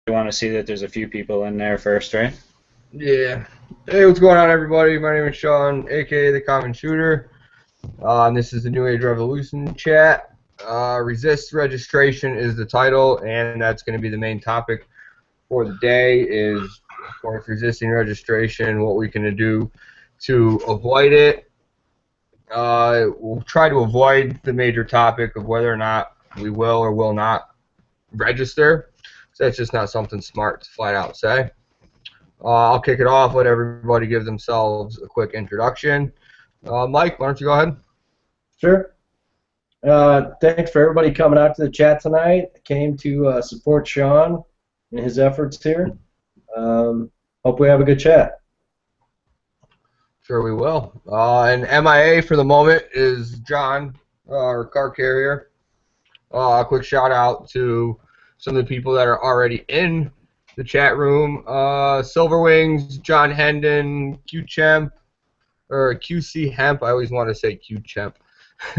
You want to see that there's a few people in there first, right? Yeah. Hey, what's going on, everybody? My name is Sean, aka the Common Shooter. And this is the New Age Revolution chat. Resist registration is the title, and that's going to be the main topic for the day. Is of course resisting registration, what we can do to avoid it. We'll try to avoid the major topic of whether or not we will or will not register. So that's just not something smart to flat out say. I'll kick it off, let everybody give themselves a quick introduction. Mike, why don't you go ahead? Sure. Thanks for everybody coming out to the chat tonight. I came to support Sean in his efforts here. Hope we have a good chat. Sure we will. And MIA for the moment is John, our car carrier. A quick shout out to some of the people that are already in the chat room. Silver Wings, John Hendon, Q-Champ, or QC Hemp. I always want to say Q-Champ.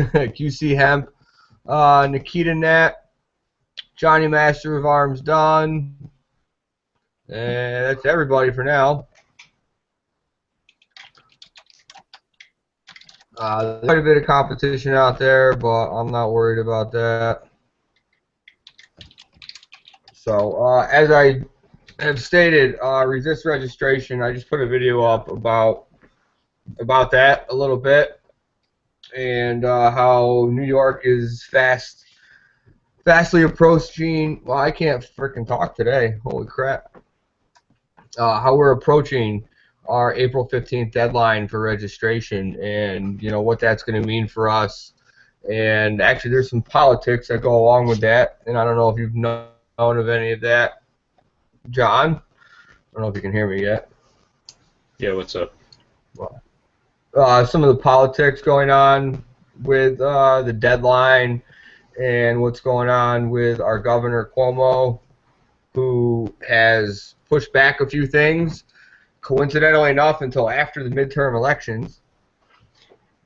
QC Hemp, Nikita Nat, Johnny Master of Arms Don, and that's everybody for now. There's quite a bit of competition out there, but I'm not worried about that. So, as I have stated, resist registration. I just put a video up about that a little bit, and how New York is fastly approaching. Well, I can't freaking talk today. Holy crap! How we're approaching our April 15th deadline for registration, and you know what that's going to mean for us. And actually, there's some politics that go along with that, and I don't know if you've known of any of that. John, I don't know if you can hear me yet. Yeah, what's up? Some of the politics going on with the deadline and what's going on with our Governor Cuomo, who has pushed back a few things, coincidentally enough, until after the midterm elections.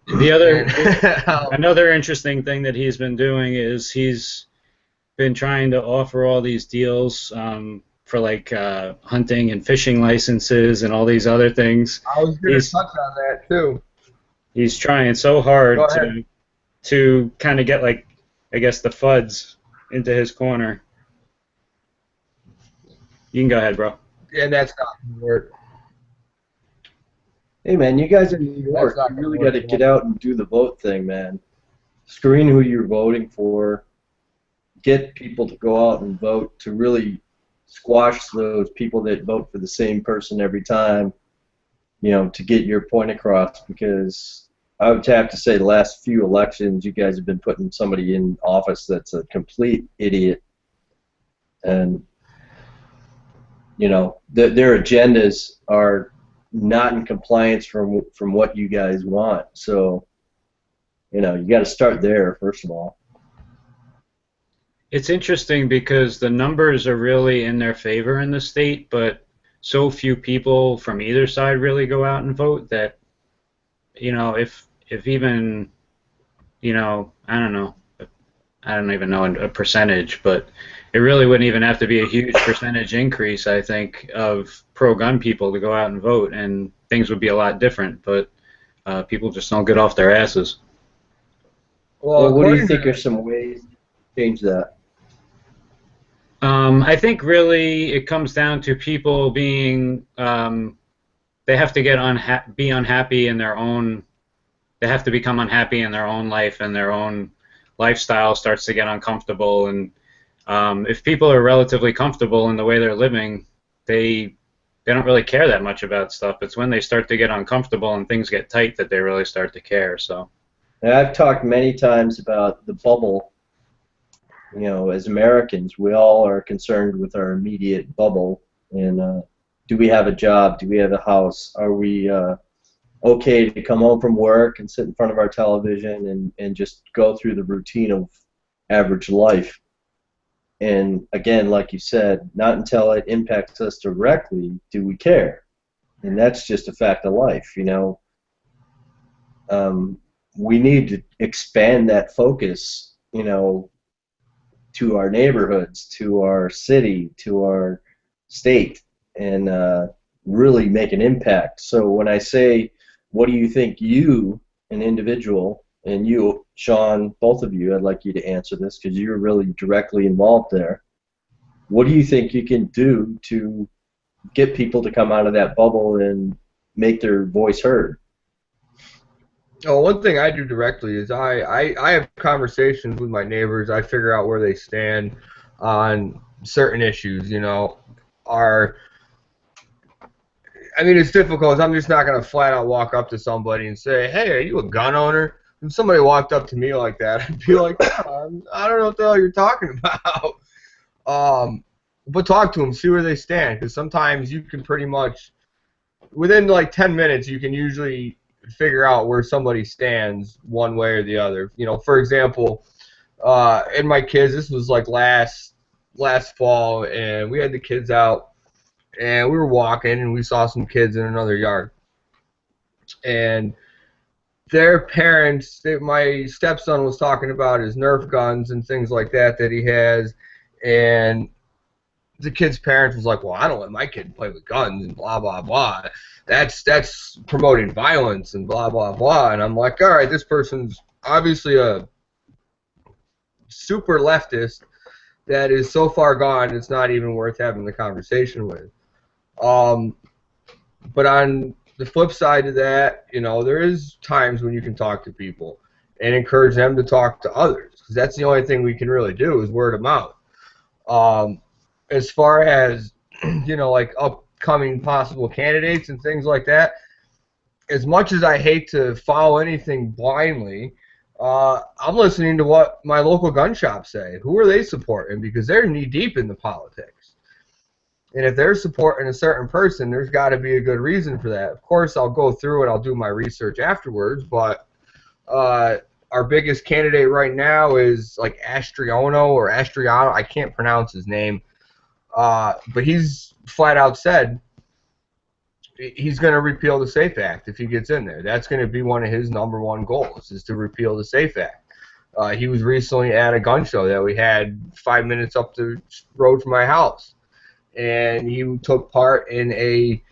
Another interesting thing that he's been doing is he's been trying to offer all these deals for like hunting and fishing licenses and all these other things. I was going to touch on that too. He's trying so hard to kind of get, like, I guess, the FUDs into his corner. You can go ahead, bro. Yeah, that's not going to work. Hey, man, you guys in New York, you really got to get out and do the vote thing, man. Screen who you're voting for. Get people to go out and vote to really squash those people that vote for the same person every time, you know, to get your point across, because I would have to say the last few elections you guys have been putting somebody in office that's a complete idiot, and you know their agendas are not in compliance from what you guys want. So you know you got to start there first of all. It's interesting because the numbers are really in their favor in the state, but so few people from either side really go out and vote that, you know, if even, you know, I don't even know a percentage, but it really wouldn't even have to be a huge percentage increase, I think, of pro-gun people to go out and vote, and things would be a lot different, but people just don't get off their asses. Well, what do you think are some ways to change that? I think really it comes down to people being, they have to be unhappy in their own, they have to become unhappy in their own life, and their own lifestyle starts to get uncomfortable. And if people are relatively comfortable in the way they're living, they don't really care that much about stuff. It's when they start to get uncomfortable and things get tight that they really start to care. So, and I've talked many times about the bubble. You know, as Americans, we all are concerned with our immediate bubble. And do we have a job? Do we have a house? Are we okay to come home from work and sit in front of our television and just go through the routine of average life? And again, like you said, not until it impacts us directly do we care. And that's just a fact of life, you know. We need to expand that focus, you know, to our neighborhoods, to our city, to our state and really make an impact. So when I say, what do you think you, an individual, and you, Sean, both of you, I'd like you to answer this because you're really directly involved there. What do you think you can do to get people to come out of that bubble and make their voice heard? Oh, one thing I do directly is I have conversations with my neighbors. I figure out where they stand on certain issues. You know, I mean, it's difficult. I'm just not gonna flat out walk up to somebody and say, "Hey, are you a gun owner?" If somebody walked up to me like that, I'd be like, "I don't know what the hell you're talking about." But talk to them, see where they stand, because sometimes you can pretty much, within like 10 minutes, you can usually figure out where somebody stands one way or the other. You know, for example, in my kids, this was like last fall, and we had the kids out, and we were walking, and we saw some kids in another yard, and their parents, my stepson was talking about his Nerf guns and things like that he has, and the kid's parents was like, well, I don't let my kid play with guns and blah, blah, blah. That's promoting violence and blah, blah, blah. And I'm like, all right, this person's obviously a super leftist that is so far gone it's not even worth having the conversation with. But on the flip side of that, you know, there is times when you can talk to people and encourage them to talk to others, because that's the only thing we can really do is word of mouth. As far as, you know, like upcoming possible candidates and things like that, as much as I hate to follow anything blindly, I'm listening to what my local gun shops say. Who are they supporting? Because they're knee-deep in the politics. And if they're supporting a certain person, there's got to be a good reason for that. Of course, I'll go through and I'll do my research afterwards, but our biggest candidate right now is like Astriano. I can't pronounce his name. But he's flat out said he's going to repeal the SAFE Act if he gets in there. That's going to be one of his #1 goals, is to repeal the SAFE Act. He was recently at a gun show that we had 5 minutes up the road from my house, and he took part in a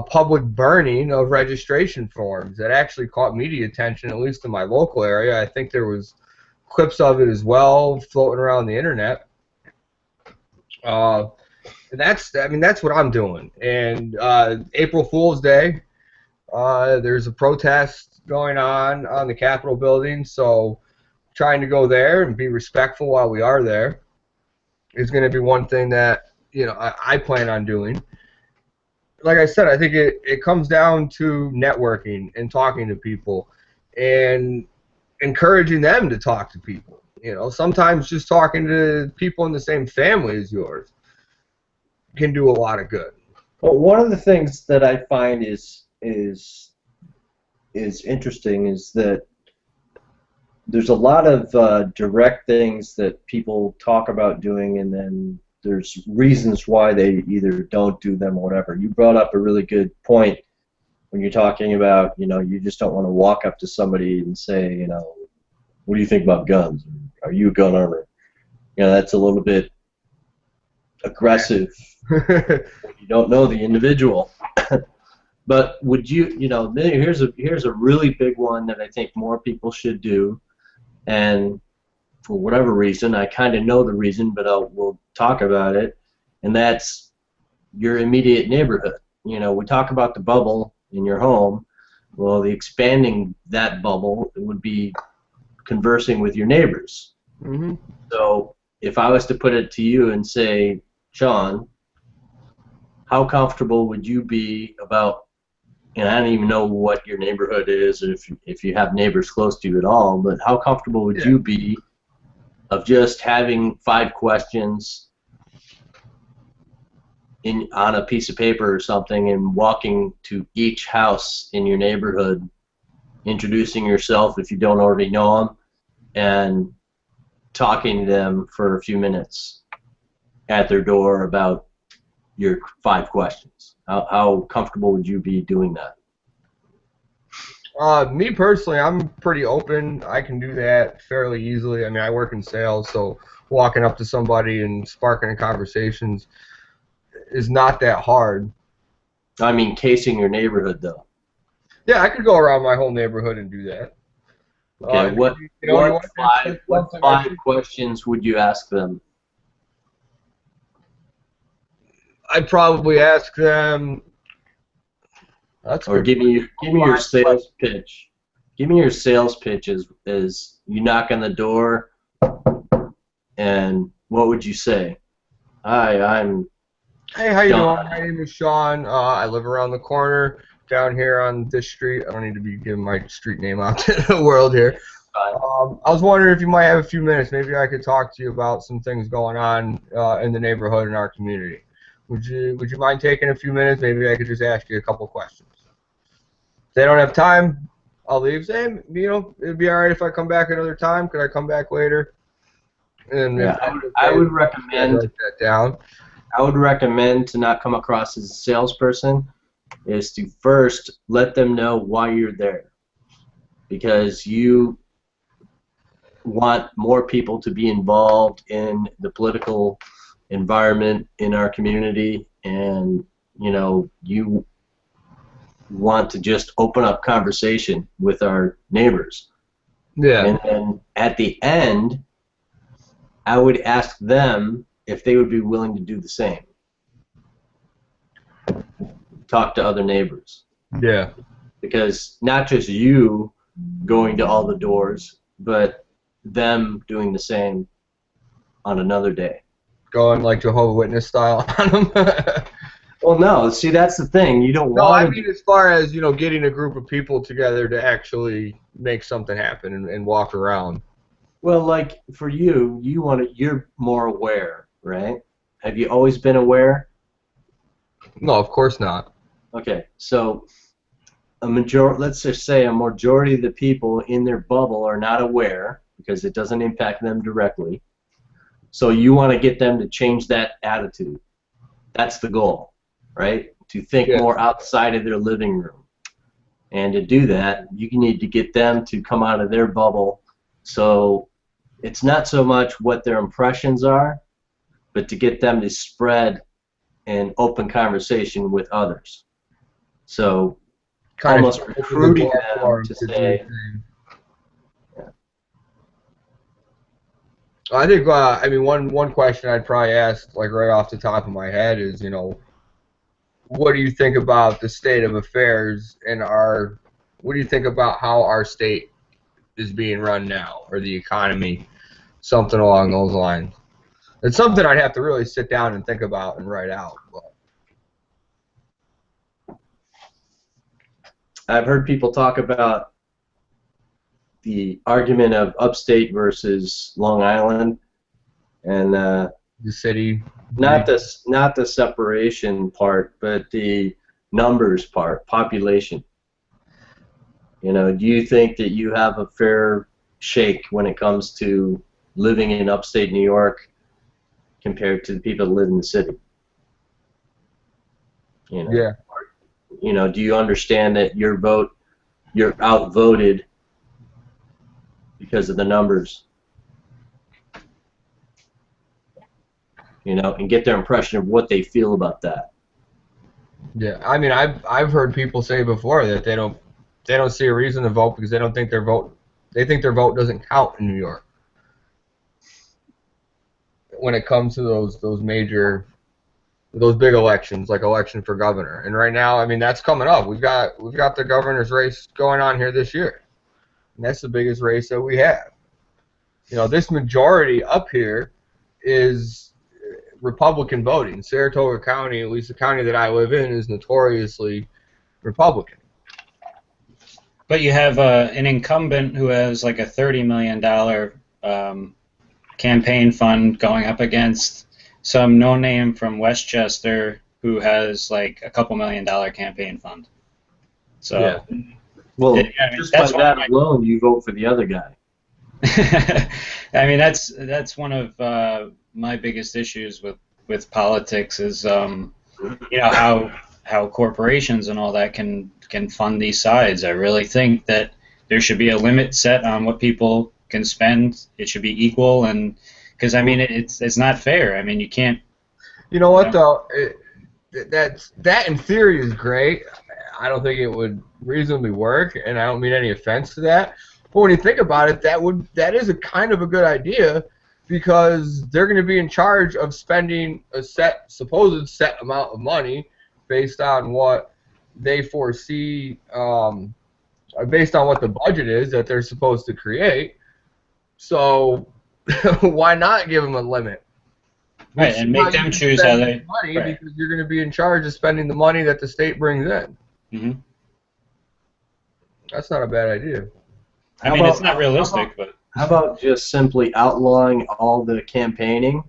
public burning of registration forms that actually caught media attention, at least in my local area. I think there was clips of it as well floating around the internet. And that's what I'm doing. And April Fool's Day, there's a protest going on the Capitol building, so trying to go there and be respectful while we are there is going to be one thing that, you know, I plan on doing. Like I said, I think it comes down to networking and talking to people and encouraging them to talk to people. You know, sometimes just talking to people in the same family as yours can do a lot of good. Well, one of the things that I find is interesting is that there's a lot of direct things that people talk about doing, and then there's reasons why they either don't do them or whatever. You brought up a really good point when you're talking about, you know, you just don't want to walk up to somebody and say, you know, what do you think about guns? Are you a gun owner? You know, that's a little bit aggressive when you don't know the individual. But would you, you know, here's a really big one that I think more people should do, and for whatever reason, I kind of know the reason, but we'll talk about it, and that's your immediate neighborhood. You know, we talk about the bubble in your home. Well, the expanding that bubble would be conversing with your neighbors. Mm-hmm. So if I was to put it to you and say, Sean, how comfortable would you be about, and I don't even know what your neighborhood is, or if you have neighbors close to you at all, but how comfortable would you be of just having 5 questions on a piece of paper or something and walking to each house in your neighborhood, introducing yourself if you don't already know them, and talking to them for a few minutes at their door about your 5 questions? How comfortable would you be doing that? Me personally, I'm pretty open. I can do that fairly easily. I mean, I work in sales, so walking up to somebody and sparking a conversation's is not that hard. I mean, casing your neighborhood, though. Yeah, I could go around my whole neighborhood and do that. Okay, what you know, what five questions would you ask them? I'd probably ask them. Or give me your sales pitch. Give me your sales pitch as you knock on the door, and what would you say? Hi, I'm Hey, how you Sean. doing? My name is Sean. I live around the corner down here on this street. I don't need to be giving my street name out to the world here. I was wondering if you might have a few minutes. Maybe I could talk to you about some things going on in the neighborhood and our community. Would you mind taking a few minutes? Maybe I could just ask you a couple questions. If they don't have time, I'll leave. Say, you know, it'd be all right if I come back another time. Could I come back later? And yeah, I would recommend write that down. I would recommend to not come across as a salesperson is to first let them know why you're there, because you want more people to be involved in the political environment in our community, and you know, you want to just open up conversation with our neighbors. Yeah. And then at the end, I would ask them if they would be willing to do the same. Talk to other neighbors. Yeah. Because not just you going to all the doors, but them doing the same on another day. Going like Jehovah's Witness style on them. Well, no. See, that's the thing. You don't No, want. I mean as far as, you know, getting a group of people together to actually make something happen and walk around. Well, like for you, you're more aware, right? Have you always been aware? No, of course not. Okay, so let's just say a majority of the people in their bubble are not aware because it doesn't impact them directly. So you want to get them to change that attitude. That's the goal, right? To think more outside of their living room. And to do that, you need to get them to come out of their bubble. So it's not so much what their impressions are, but to get them to spread an open conversation with others. So Kind almost of recruiting them to say, I think, I mean, one question I'd probably ask, like right off the top of my head, is, you know, what do you think about the state of affairs in what do you think about how our state is being run now, or the economy, something along those lines? It's something I'd have to really sit down and think about and write out. But. I've heard people talk about the argument of upstate versus Long Island, and the city. Not the separation part, but the numbers part, population. You know, do you think that you have a fair shake when it comes to living in upstate New York compared to the people that live in the city? You know, yeah. You know, do you understand that you're outvoted because of the numbers? You know, and get their impression of what they feel about that. Yeah, I mean, I've heard people say before that they don't see a reason to vote because they think their vote doesn't count in New York when it comes to those big elections, like election for governor. And right now, I mean, that's coming up. We've got the governor's race going on here this year, and that's the biggest race that we have. You know, this majority up here is Republican voting. Saratoga County, at least the county that I live in, is notoriously Republican. But you have an incumbent who has like a $30 million campaign fund going up against some no-name from Westchester who has like a couple $1 million campaign fund. So, yeah. Well, just by that alone, you vote for the other guy. I mean, that's one of my biggest issues with politics is you know how corporations and all that can fund these sides. I really think that there should be a limit set on what people can spend. It should be equal, and because I mean it's not fair. I mean you can't. You know what though? that in theory is great. I don't think it would reasonably work, and I don't mean any offense to that. But when you think about it, that is a kind of a good idea, because they're going to be in charge of spending a supposed set amount of money based on what they foresee, based on what the budget is that they're supposed to create. So why not give them a limit? Right, and make them choose how they money, because you're going to be in charge of spending the money that the state brings in. Mm-hmm. That's not a bad idea. I mean, it's not realistic, but how about just simply outlawing all the campaigning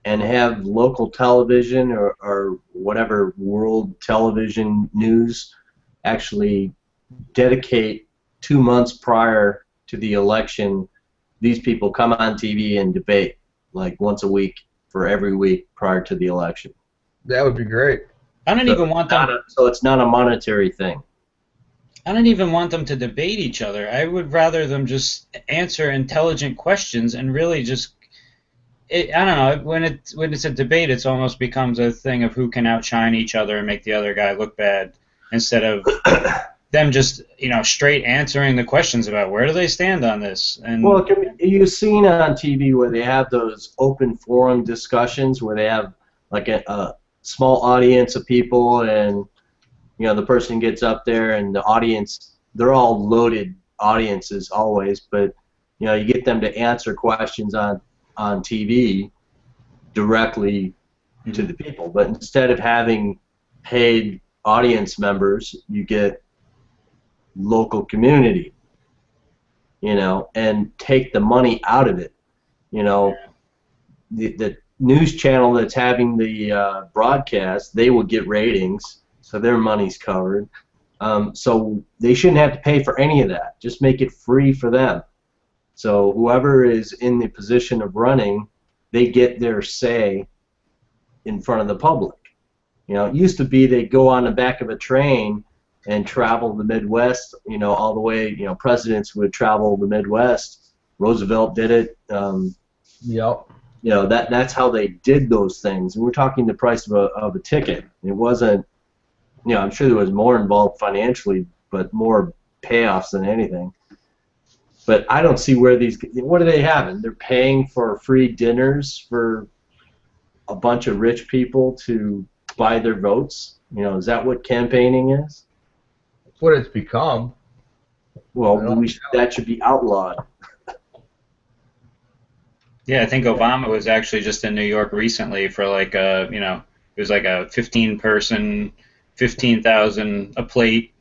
and have local television or whatever world television news actually dedicate 2 months prior to the election, these people come on TV and debate like once a week for every week prior to the election. That would be great. I don't even want them. So it's not a monetary thing. I don't even want them to debate each other. I would rather them just answer intelligent questions and really just. I don't know. When it's a debate, it almost becomes a thing of who can outshine each other and make the other guy look bad, instead of them just straight answering the questions about where do they stand on this. And well, you've seen on TV where they have those open forum discussions where they have like a small audience of people, and the person gets up there and the audience, they're all loaded audiences always, but you get them to answer questions on TV directly to the people. But instead of having paid audience members, you get local community, and take the money out of it. The news channel that's having the broadcast, they will get ratings, so their money's covered. So they shouldn't have to pay for any of that. Just make it free for them. So whoever is in the position of running, they get their say in front of the public. It used to be they'd go on the back of a train and travel the Midwest, all the way, presidents would travel the Midwest. Roosevelt did it. Yep. That's how they did those things. And we're talking the price of a ticket. It wasn't, I'm sure there was more involved financially, but more payoffs than anything. But I don't see where what are they having? They're paying for free dinners for a bunch of rich people to buy their votes. Is that what campaigning is? That's what it's become. Well, that should be outlawed. Yeah, I think Obama was actually just in New York recently for like it was like a 15-person, 15,000 a plate,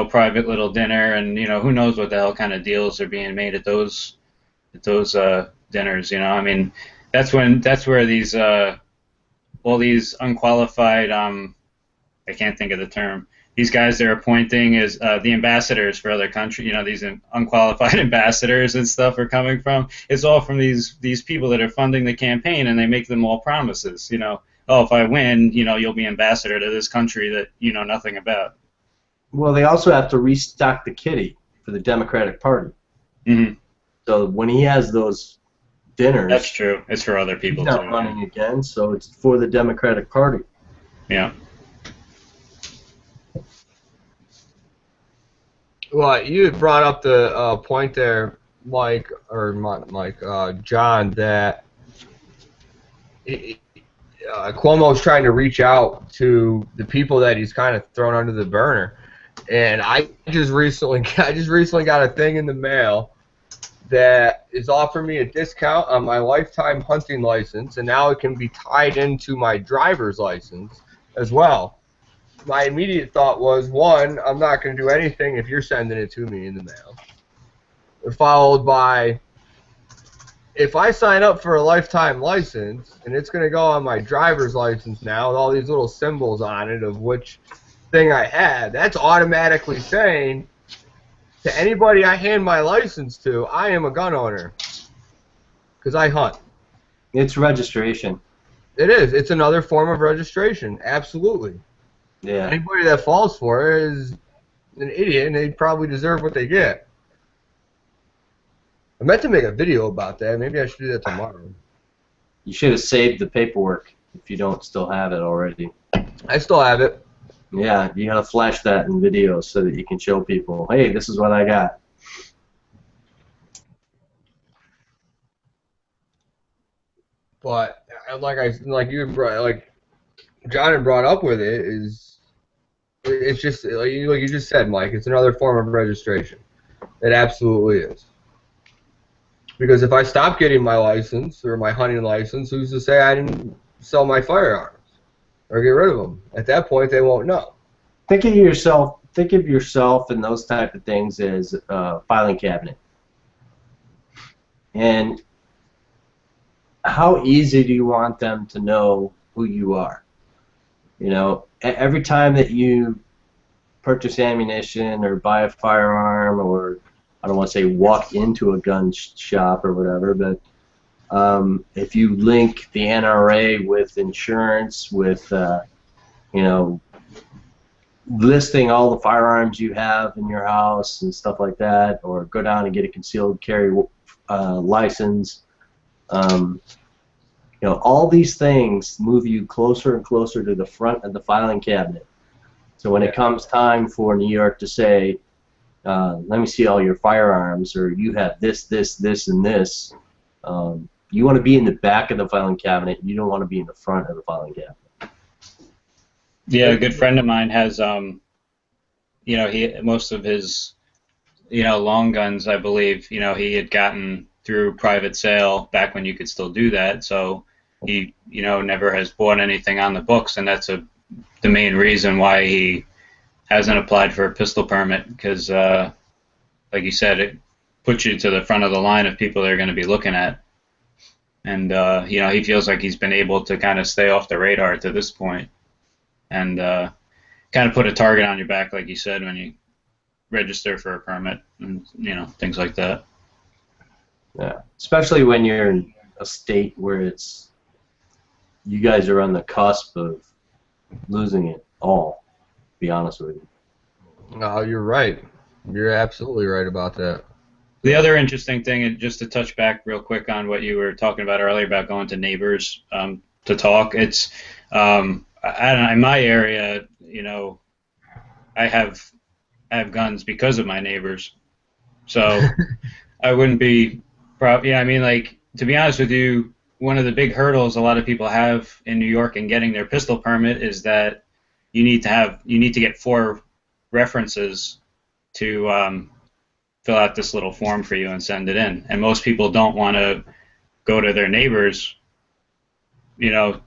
private little dinner, and who knows what the hell kind of deals are being made at those dinners. I mean, that's where these all these unqualified I can't think of the term. These guys they're appointing as the ambassadors for other countries, these unqualified ambassadors and stuff are coming from. It's all from these people that are funding the campaign, and they make them all promises. Oh, if I win, you'll be ambassador to this country that you know nothing about. Well, they also have to restock the kitty for the Democratic Party. Mm-hmm. So when he has those dinners, that's true. It's for other people he's too. not running again, so it's for the Democratic Party. Yeah. Well, you had brought up the point there, Mike, John, that Cuomo's trying to reach out to the people that he's kind of thrown under the burner, and I just recently got a thing in the mail that is offering me a discount on my lifetime hunting license, and now it can be tied into my driver's license as well. My immediate thought was, one, I'm not going to do anything if you're sending it to me in the mail. Followed by, if I sign up for a lifetime license, and it's going to go on my driver's license now with all these little symbols on it of which thing I had, that's automatically saying to anybody I hand my license to, I am a gun owner. Because I hunt. It's registration. It is. It's another form of registration. Absolutely. Yeah. Anybody that falls for it is an idiot, and they probably deserve what they get. I meant to make a video about that. Maybe I should do that tomorrow. You should have saved the paperwork. if you don't still have it already. I still have it. Yeah, you gotta flash that in video so that you can show people, hey, this is what I got. But like John had brought up with it is it's just like you just said, Mike. It's another form of registration. It absolutely is. Because if I stop getting my license or my hunting license, who's to say I didn't sell my firearms or get rid of them? At that point, they won't know. Think of yourself and those type of things as a filing cabinet. And how easy do you want them to know who you are? You know, every time that you purchase ammunition or buy a firearm, or I don't want to say walk into a gun shop or whatever, but if you link the NRA with insurance, with you know, listing all the firearms you have in your house and stuff like that, or go down and get a concealed carry license. You know, all these things move you closer and closer to the front of the filing cabinet. So when it comes time for New York to say, let me see all your firearms, or you have this, this, this, and this, you want to be in the back of the filing cabinet. You don't want to be in the front of the filing cabinet. Yeah, a good friend of mine has, you know, most of his, you know, long guns, I believe, you know, he had gotten through private sale back when you could still do that. So he, you know, never has bought anything on the books, and that's the main reason why he hasn't applied for a pistol permit, because, like you said, it puts you to the front of the line of people they're going to be looking at. And, you know, he feels like he's been able to kind of stay off the radar to this point, and kind of put a target on your back, like you said, when you register for a permit and, you know, things like that. Yeah, especially when you're in a state where it's, you guys are on the cusp of losing it all, to be honest with you. No, you're right. You're absolutely right about that. The other interesting thing, and just to touch back real quick on what you were talking about earlier about going to neighbors to talk, it's in my area, you know, I have guns because of my neighbors, so I wouldn't be. Yeah, I mean, like, to be honest with you, one of the big hurdles a lot of people have in New York in getting their pistol permit is that you need to get 4 references to fill out this little form for you and send it in. And most people don't want to go to their neighbors, you know,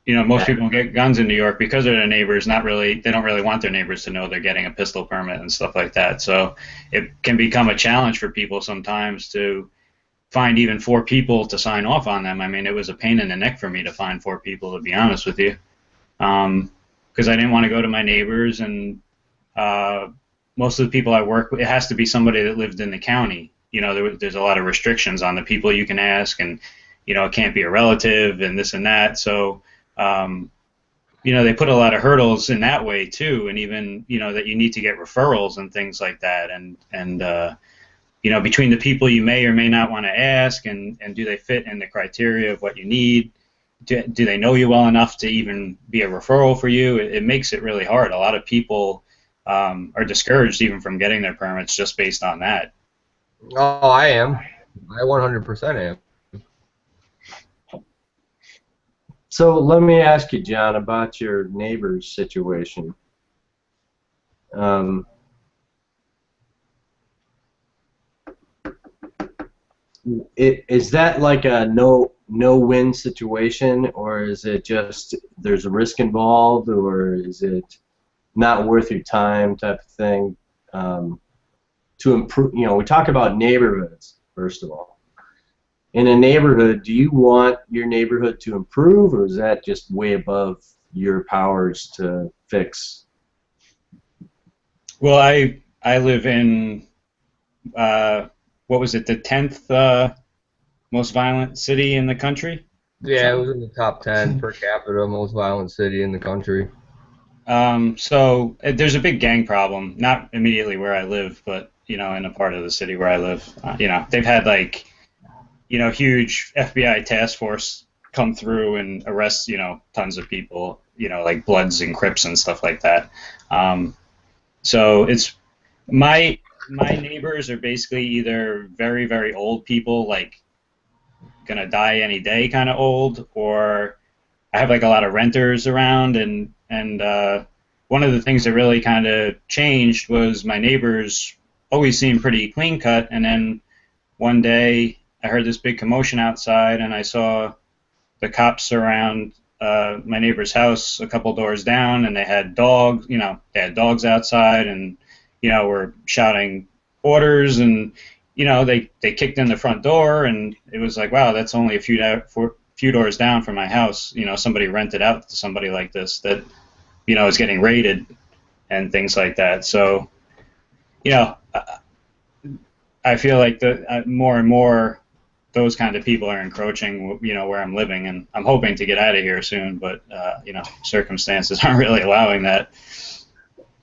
most people get guns in New York because of their neighbors. They don't really want their neighbors to know they're getting a pistol permit and stuff like that. So it can become a challenge for people sometimes to find even 4 people to sign off on them. I mean, it was a pain in the neck for me to find 4 people, to be honest with you, because I didn't want to go to my neighbors, and most of the people I work with, it has to be somebody that lived in the county. You know, there's a lot of restrictions on the people you can ask, and, you know, it can't be a relative and this and that. So, you know, they put a lot of hurdles in that way too, and even, you know, that you need to get referrals and things like that, and you know, between the people you may or may not want to ask, and do they fit in the criteria of what you need? Do they know you well enough to even be a referral for you? It makes it really hard. A lot of people are discouraged even from getting their permits just based on that. Oh, I am. I 100% am. So let me ask you, John, about your neighbor's situation. Is that like a no-win situation, or is it just there's a risk involved, or is it not worth your time type of thing? To improve, you know, we talk about neighborhoods first of all. In a neighborhood, do you want your neighborhood to improve, or is that just way above your powers to fix? Well, I live in what was it, the 10th most violent city in the country? Yeah, it was in the top 10 per capita most violent city in the country. So there's a big gang problem, not immediately where I live, but, you know, in a part of the city where I live. You know, they've had, like, you know, huge FBI task force come through and arrest, tons of people, like Bloods and Crips and stuff like that. So it's my neighbors are basically either very, very old people, like gonna die any day kind of old, or I have like a lot of renters around, and one of the things that really kind of changed was my neighbors always seemed pretty clean cut, and then one day I heard this big commotion outside, and I saw the cops around my neighbor's house a couple doors down, and they had dogs, they had dogs outside, and were shouting orders, and they kicked in the front door, and it was like, wow, that's only a few doors down from my house. Somebody rented out to somebody like this that is getting raided and things like that. So I feel like more and more those kind of people are encroaching, where I'm living, and I'm hoping to get out of here soon, but circumstances aren't really allowing that.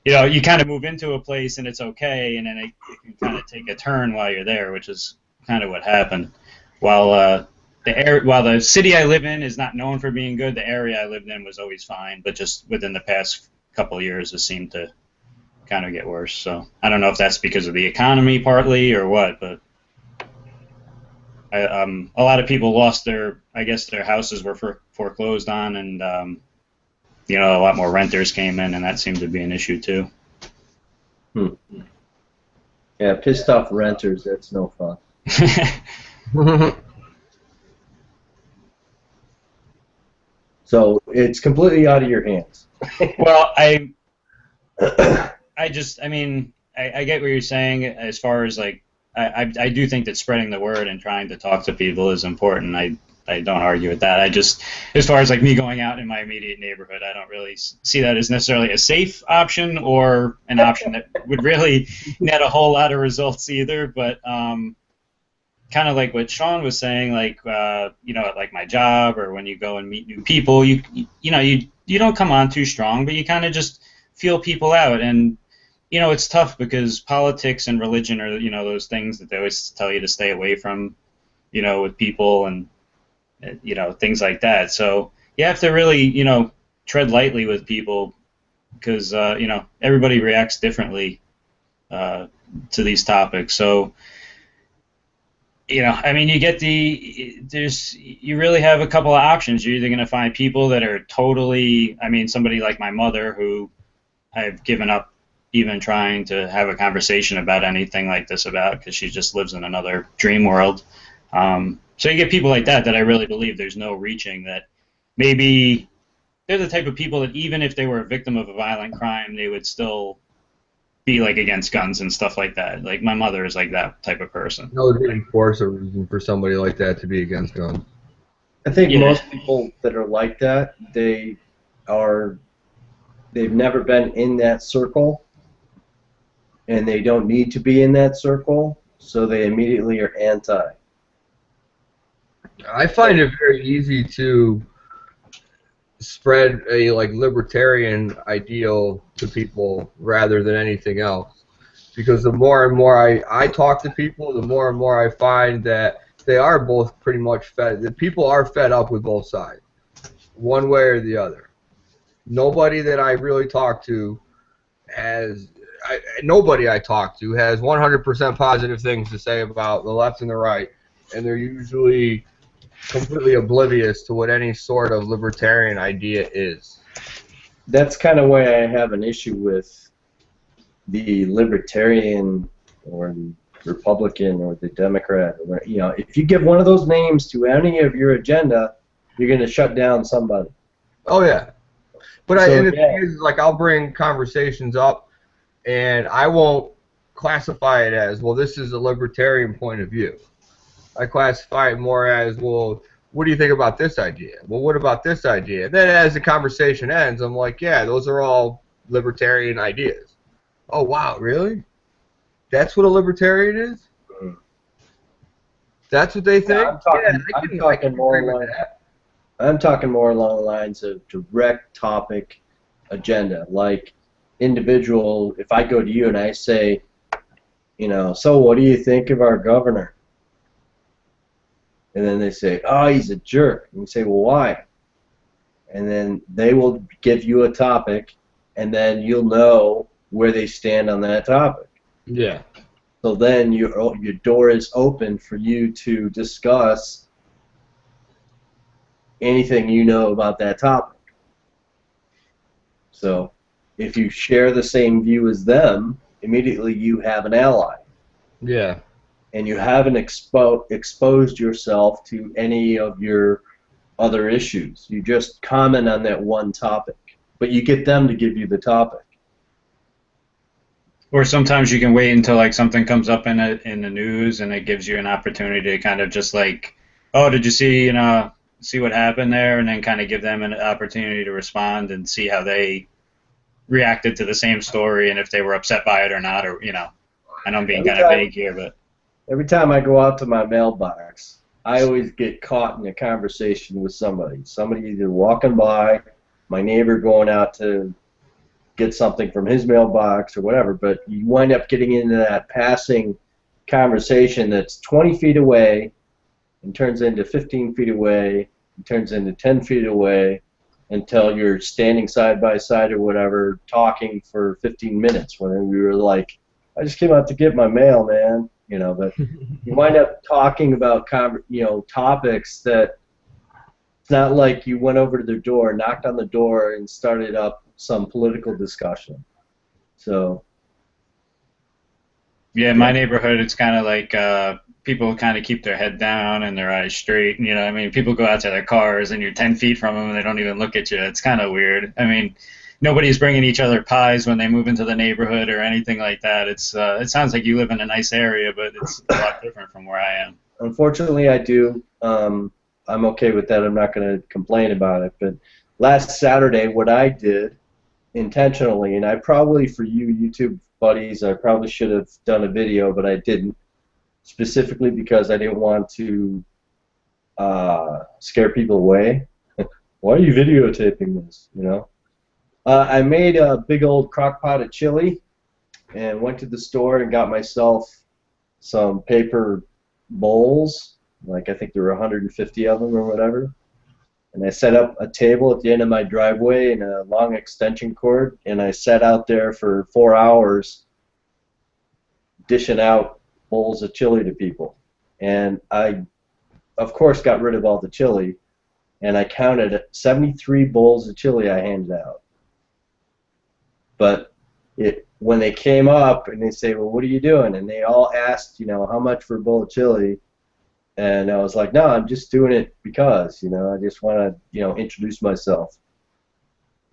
You kind of move into a place and it's okay, and then it can kind of take a turn while you're there, which is kind of what happened. While the city I live in is not known for being good, the area I lived in was always fine, but just within the past couple of years, it seemed to kind of get worse. So I don't know if that's because of the economy partly or what, but a lot of people lost their houses were foreclosed on, and a lot more renters came in, and that seemed to be an issue too. Yeah, pissed off renters, that's no fun. So it's completely out of your hands. Well, I get what you're saying as far as like, I do think that spreading the word and trying to talk to people is important. I don't argue with that. I just, as far as like me going out in my immediate neighborhood, I don't really see that as necessarily a safe option or an option that would really net a whole lot of results either. But kind of like what Sean was saying, like at like my job or when you go and meet new people, you don't come on too strong, but you kind of just feel people out. And it's tough because politics and religion are those things that they always tell you to stay away from, with people and things like that. So you have to really, tread lightly with people because, everybody reacts differently to these topics. So, you really have a couple of options. You're either going to find people that are totally, somebody like my mother who I've given up even trying to have a conversation about anything like this about because she just lives in another dream world. So you get people like that I really believe there's no reaching, that maybe they're the type of people that even if they were a victim of a violent crime, they would still be like against guns and stuff like that. Like my mother is like that type of person. No force a reason for somebody like that to be against guns. I think most people that are like that, they've never been in that circle, and they don't need to be in that circle, so they immediately are anti. I find it very easy to spread a libertarian ideal to people rather than anything else, because the more and more I talk to people, the more and more I find that they are both pretty much fed. The people are fed up with both sides, one way or the other. Nobody that I really talk to nobody I talk to has 100% positive things to say about the left and the right, and they're usually completely oblivious to what any sort of libertarian idea is. That's kind of why I have an issue with the libertarian or the Republican or the Democrat. If you give one of those names to any of your agenda, you're going to shut down somebody. Oh yeah, but the thing is, I'll bring conversations up, and I won't classify it as, well, this is a libertarian point of view. I classify it more as, well, what do you think about this idea? Well, what about this idea? And then as the conversation ends, I'm like, yeah, those are all libertarian ideas. Oh, wow, really? That's what a libertarian is? That's what they think? I'm talking more along the lines of direct topic agenda. Like individual, if I go to you and I say, so what do you think of our governor? and then they say, oh, he's a jerk. And you say, well, why? And then they will give you a topic, and then you'll know where they stand on that topic. Yeah. So then your door is open for you to discuss anything you know about that topic. So if you share the same view as them, immediately you have an ally. Yeah. And you haven't exposed yourself to any of your other issues. You just comment on that one topic, but you get them to give you the topic. Or sometimes you can wait until like something comes up in the news, and it gives you an opportunity to kind of just like, oh, did you see see what happened there, and then kind of give them an opportunity to respond and see how they reacted to the same story and if they were upset by it or not, or I know I'm being kind of vague here, but every time I go out to my mailbox, I always get caught in a conversation with somebody. Somebody either walking by, my neighbor going out to get something from his mailbox or whatever, but you wind up getting into that passing conversation that's 20 feet away and turns into 15 feet away and turns into 10 feet away until you're standing side by side or whatever talking for 15 minutes when we were like, I just came out to get my mail, man. But you wind up talking about topics that it's not like you went over to their door, knocked on the door, and started up some political discussion. So yeah, in my neighborhood, it's kind of like people kind of keep their head down and their eyes straight. And, I mean, people go out to their cars and you're 10 feet from them and they don't even look at you. It's kind of weird. I mean, nobody's bringing each other pies when they move into the neighborhood or anything like that. It sounds like you live in a nice area, but it's a lot different from where I am. Unfortunately, I do. I'm okay with that. I'm not going to complain about it. But last Saturday, what I did intentionally, and I probably, for you YouTube buddies, I probably should have done a video, but I didn't, specifically because I didn't want to scare people away. Why are you videotaping this, I made a big old crock pot of chili and went to the store and got myself some paper bowls, like I think there were 150 of them or whatever. And I set up a table at the end of my driveway and a long extension cord, and I sat out there for 4 hours dishing out bowls of chili to people. And I, of course, got rid of all the chili, and I counted 73 bowls of chili I handed out. But when they came up and they say, well, what are you doing? And they all asked, how much for a bowl of chili? And I was like, no, I'm just doing it because, I just want to, introduce myself.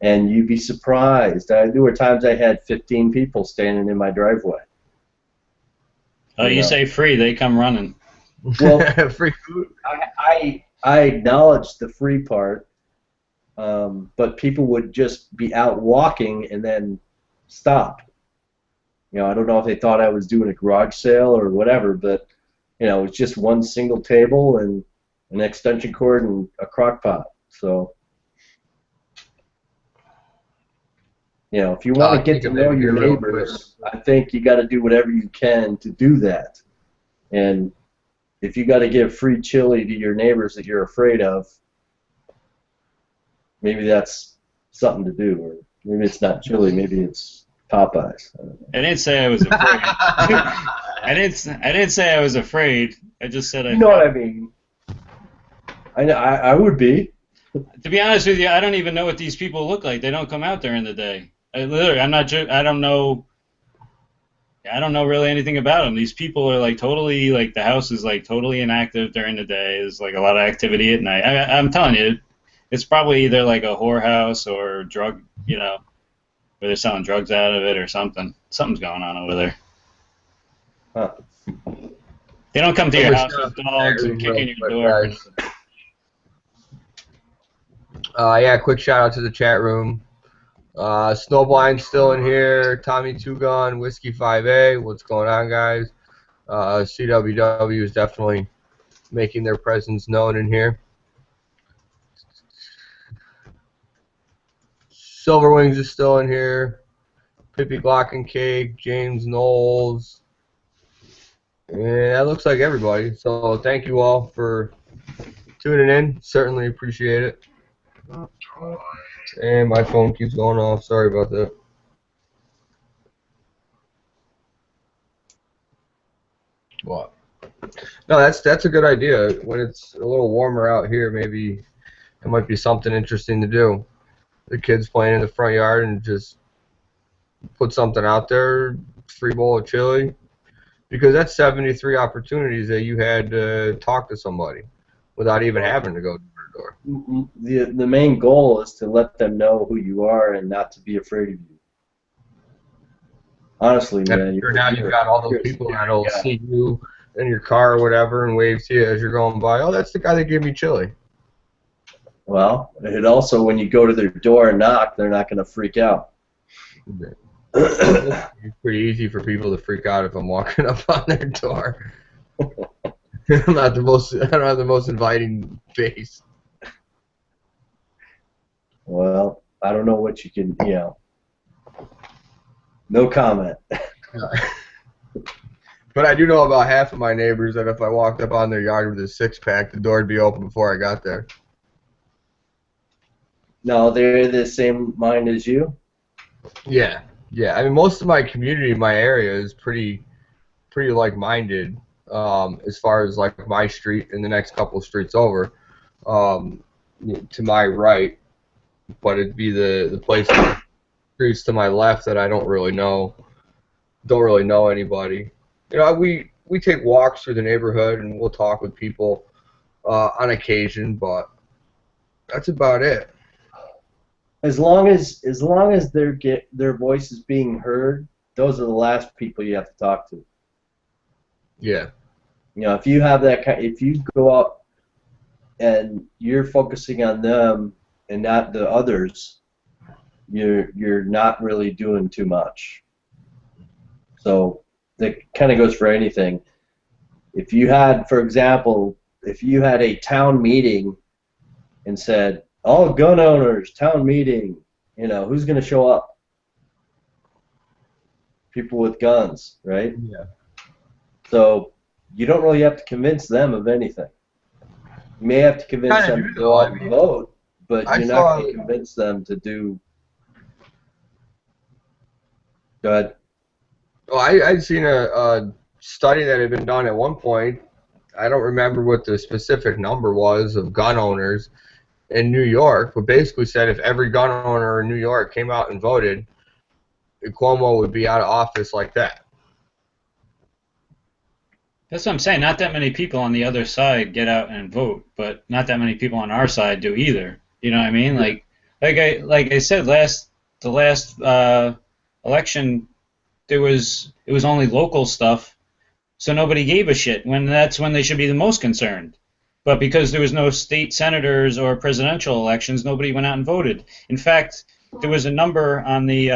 And you'd be surprised. There were times I had 15 people standing in my driveway. Oh, you say free, they come running. Well, Free food. I acknowledged the free part, but people would just be out walking and then stop. I don't know if they thought I was doing a garage sale or whatever, but it's just one single table and an extension cord and a crock pot. So, if you want to get to know your neighbors, I think you got to do whatever you can to do that. And if you got to give free chili to your neighbors that you're afraid of, maybe that's something to do. Or maybe it's not chili, maybe it's Popeyes. I didn't say I was afraid. I didn't say I was afraid. I just said I. You know what I mean? I would be. To be honest with you, I don't even know what these people look like. They don't come out during the day. I'm not. I don't know. I don't know really anything about them. These people are like totally like the house is like totally inactive during the day. There's like a lot of activity at night. I'm telling you, it's probably either like a whorehouse or drug. Where they're selling drugs out of it or something. Something's going on over there. Huh. They don't come to your house with dogs and kicking your door. Yeah, quick shout out to the chat room. Snowblind's still in here. Tommy Two Gun, Whiskey 5A. What's going on, guys? CWW is definitely making their presence known in here. Silverwings is still in here. Pippi Glockencake, James Knowles. And that looks like everybody. So thank you all for tuning in. Certainly appreciate it. And my phone keeps going off. Sorry about that. What? No, that's a good idea. When it's a little warmer out here, maybe it might be something interesting to do. The kids playing in the front yard and just put something out there, free bowl of chili, because that's 73 opportunities that you had to talk to somebody without even having to go door to door. The main goal is to let them know who you are and not to be afraid of you. Honestly, man. Now you've got all those people that'll see you in your car or whatever and wave to you as you're going by. Oh, that's the guy that gave me chili. Well, it also, when you go to their door and knock, they're not going to freak out. It's pretty easy for people to freak out if I'm walking up on their door. I don't have the most inviting face. Well, I don't know what you can, no comment. But I do know about half of my neighbors that if I walked up on their yard with a six-pack, the door would be open before I got there. No, they're the same mind as you? Yeah. I mean, most of my community, my area, is pretty like-minded as far as like my street and the next couple of streets over to my right. But it'd be the streets to my left that I don't really know anybody. We take walks through the neighborhood and we'll talk with people on occasion, but that's about it. As long as their voice is being heard, those are the last people you have to talk to. Yeah. If you have if you go out and you're focusing on them and not the others, you're not really doing too much. So that kind of goes for anything. If you had, for example, a town meeting and said, all gun owners, town meeting, who's going to show up? People with guns, right? Yeah. So you don't really have to convince them of anything. You may have to convince them to go out and vote, but you're not going to convince them to do. Go ahead. Well, I'd seen a study that had been done at one point. I don't remember what the specific number was of gun owners in New York, but basically said if every gun owner in New York came out and voted, Cuomo would be out of office like that. That's what I'm saying. Not that many people on the other side get out and vote, but not that many people on our side do either. You know what I mean? Like I said, the last election, it was only local stuff, so nobody gave a shit. That's when they should be the most concerned. But because there was no state senators or presidential elections, nobody went out and voted. In fact, there was a number on the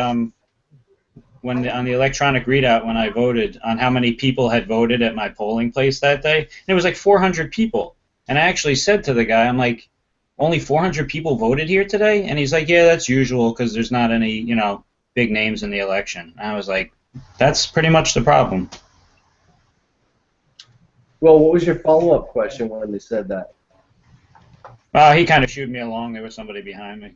on the electronic readout when I voted on how many people had voted at my polling place that day. And it was like 400 people. And I actually said to the guy, I'm like, only 400 people voted here today? And he's like, yeah, that's usual because there's not any, big names in the election. And I was like, that's pretty much the problem. Well, what was your follow-up question when they said that? He kind of shooed me along. There was somebody behind me.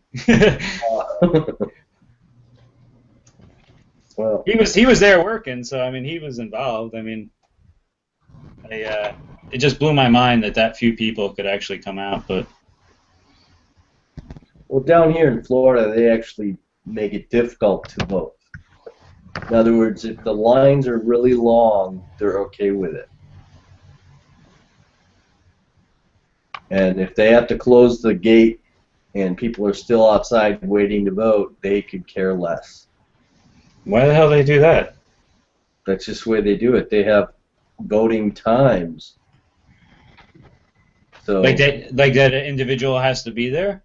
Well, he was there working, so I mean he was involved. I mean, it just blew my mind that few people could actually come out. But well, down here in Florida, they actually make it difficult to vote. In other words, if the lines are really long, they're okay with it. And if they have to close the gate and people are still outside waiting to vote, they could care less. Why the hell do they do that? That's just the way they do it. They have voting times. So like that an individual has to be there?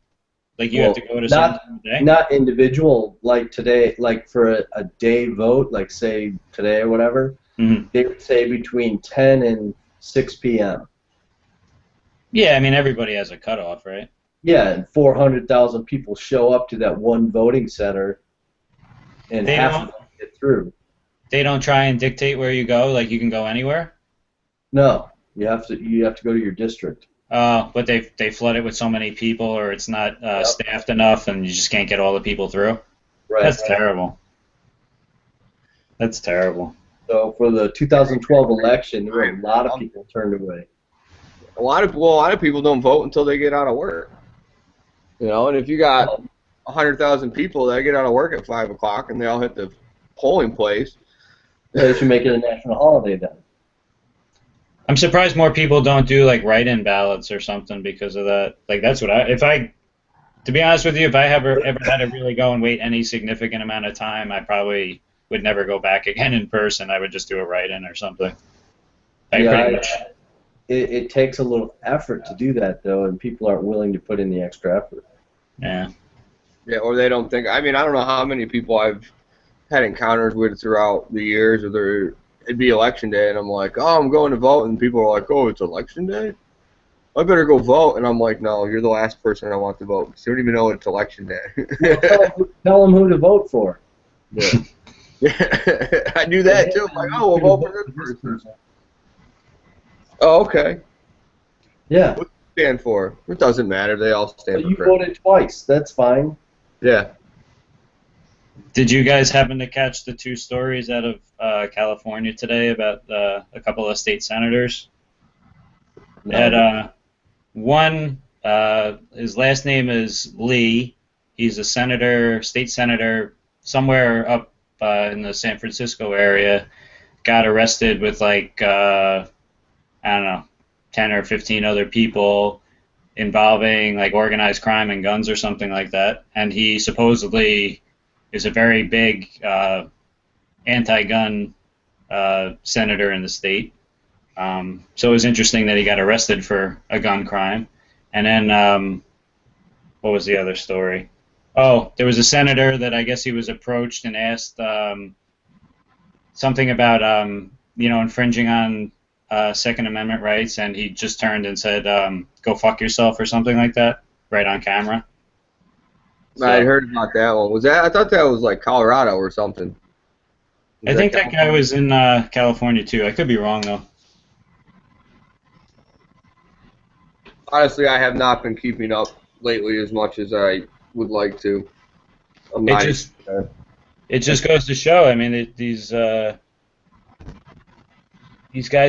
Like you have to go to some day? Not individual, like today, like for a day vote, like say today or whatever, they would say between 10 and 6 p.m. Yeah, I mean, everybody has a cutoff, right? Yeah, and 400,000 people show up to that one voting center, and half of them get through. They don't try and dictate where you go, like you can go anywhere? No, you have to go to your district. But they flood it with so many people, or it's not Yep. staffed enough, and you just can't get all the people through. Right. That's terrible. That's terrible. So for the 2012 election, there were a lot of people turned away. A lot of people don't vote until they get out of work. You know, and if you got 100,000 people that get out of work at 5 o'clock and they all hit the polling place, They should make it a national holiday then. I'm surprised more people don't do like write-in ballots or something because of that. Like that's what to be honest with you, if I ever had to really go and wait any significant amount of time, I probably would never go back again in person. I would just do a write-in or something. Pretty much. It takes a little effort to do that though, and people aren't willing to put in the extra effort. Yeah. yeah, or they don't think. I mean, I don't know how many people I've had encounters with throughout the years, or it'd be election day, and I'm like, oh, I'm going to vote, and people are like, oh, it's election day? I better go vote, and I'm like, no, you're the last person I want to vote, because you don't even know it's election day. Tell them who to vote for. Yeah. I do that too. I'm like, oh, we'll vote for this person. Oh, okay. Yeah. What do you stand for? It doesn't matter. They all stand But for you Christ. voted twice. That's fine. Yeah. Did you guys happen to catch the two stories out of California today about a couple of state senators? They had one, his last name is Lee. He's a senator, state senator, somewhere up in the San Francisco area. Got arrested with like, I don't know, 10 or 15 other people involving like organized crime and guns or something like that. And he supposedly is a very big anti-gun senator in the state. So it was interesting that he got arrested for a gun crime. And then, what was the other story? Oh, there was a senator that I guess he was approached and asked something about, infringing on Second Amendment rights, and he just turned and said, go fuck yourself or something like that, right on camera. So, I heard about that one. Was that? I thought that was like Colorado or something. I think that guy was in California too. I could be wrong though. Honestly, I have not been keeping up lately as much as I would like to. I'm not It just goes to show. I mean, these guys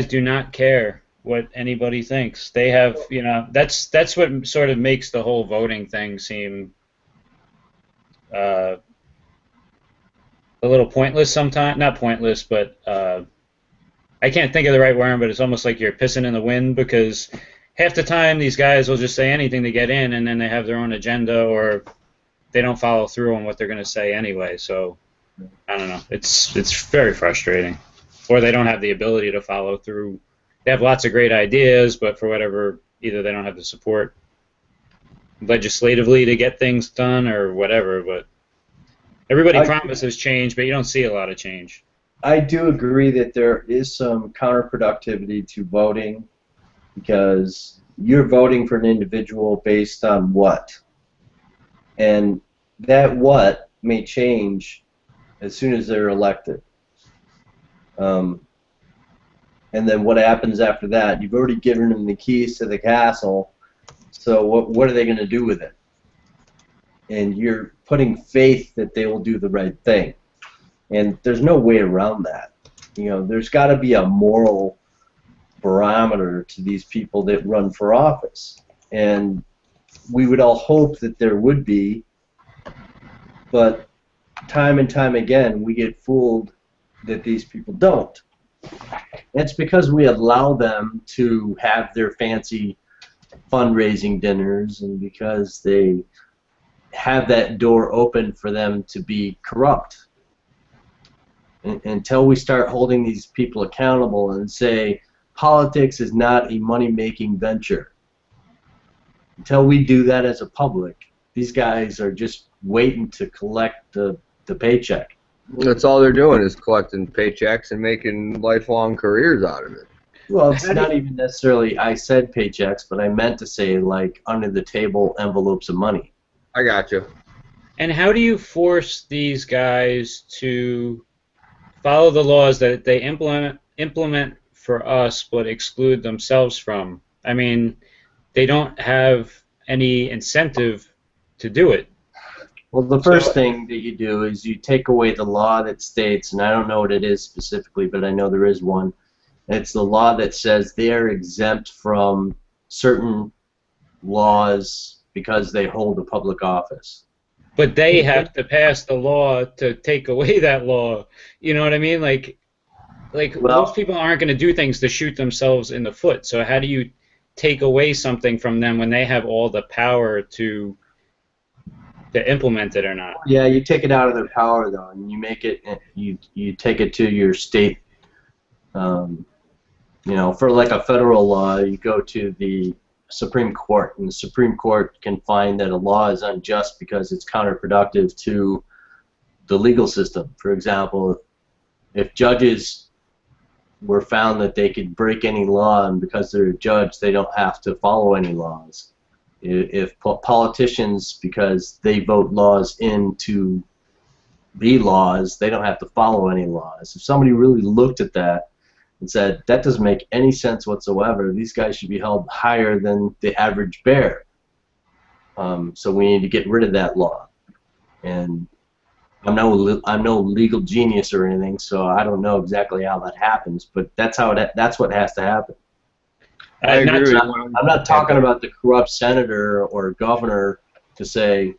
do not care what anybody thinks. They have, that's what sort of makes the whole voting thing seem a little pointless sometimes. Not pointless, but I can't think of the right word, but it's almost like you're pissing in the wind because half the time these guys will just say anything to get in, and then they have their own agenda, or they don't follow through on what they're going to say anyway. So I don't know. It's very frustrating. Or they don't have the ability to follow through. They have lots of great ideas, but for whatever, either they don't have the support legislatively to get things done or whatever. But everybody promises change, but you don't see a lot of change. I do agree that there is some counterproductivity to voting because you're voting for an individual based on what? And that what may change as soon as they're elected. And then what happens after that? You've already given them the keys to the castle, so what are they going to do with it? And you're putting faith that they will do the right thing. And there's no way around that. There's got to be a moral barometer to these people that run for office. And we would all hope that there would be, but time and time again we get fooled that these people don't. It's because we allow them to have their fancy fundraising dinners and because they have that door open for them to be corrupt. Until we start holding these people accountable and say politics is not a money-making venture. Until we do that as a public, these guys are just waiting to collect the paycheck. That's all they're doing is collecting paychecks and making lifelong careers out of it. Well, it's not even necessarily I said paychecks, but I meant to say like under-the-table envelopes of money. I got you. And how do you force these guys to follow the laws that they implement for us but exclude themselves from? I mean, they don't have any incentive to do it. Well, the So, first thing that you do is you take away the law that states, and I don't know what it is specifically, but I know there is one. And it's the law that says they are exempt from certain laws because they hold a public office. but they have to pass the law to take away that law. You know what I mean? Like those Well, people aren't going to do things to shoot themselves in the foot. So how do you take away something from them when they have all the power to implement it or not? yeah, you take it out of their power though, and you make it, you take it to your state. You know, for like a federal law, you go to the Supreme Court, and the Supreme Court can find that a law is unjust because it's counterproductive to the legal system. For example, if judges were found that they could break any law, and because they're a judge, they don't have to follow any laws. If politicians, because they vote laws into the laws, they don't have to follow any laws. If somebody really looked at that and said, that doesn't make any sense whatsoever, these guys should be held higher than the average bear. So we need to get rid of that law. And I'm no legal genius or anything, so I don't know exactly how that happens, but that's what has to happen. I agree with you. I'm not talking about the corrupt senator or governor to say,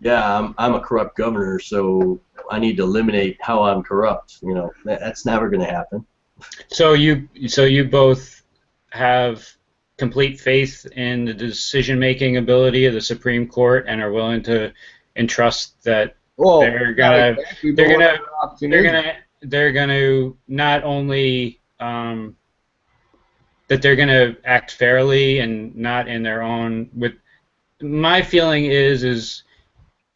yeah, I'm a corrupt governor, so I need to eliminate how I'm corrupt. You know, that's never going to happen. So you both have complete faith in the decision-making ability of the Supreme Court and are willing to entrust that Well, they're gonna exactly, they're but what gonna other option they're is gonna they're gonna not only that they're gonna act fairly and not in their own. With my feeling is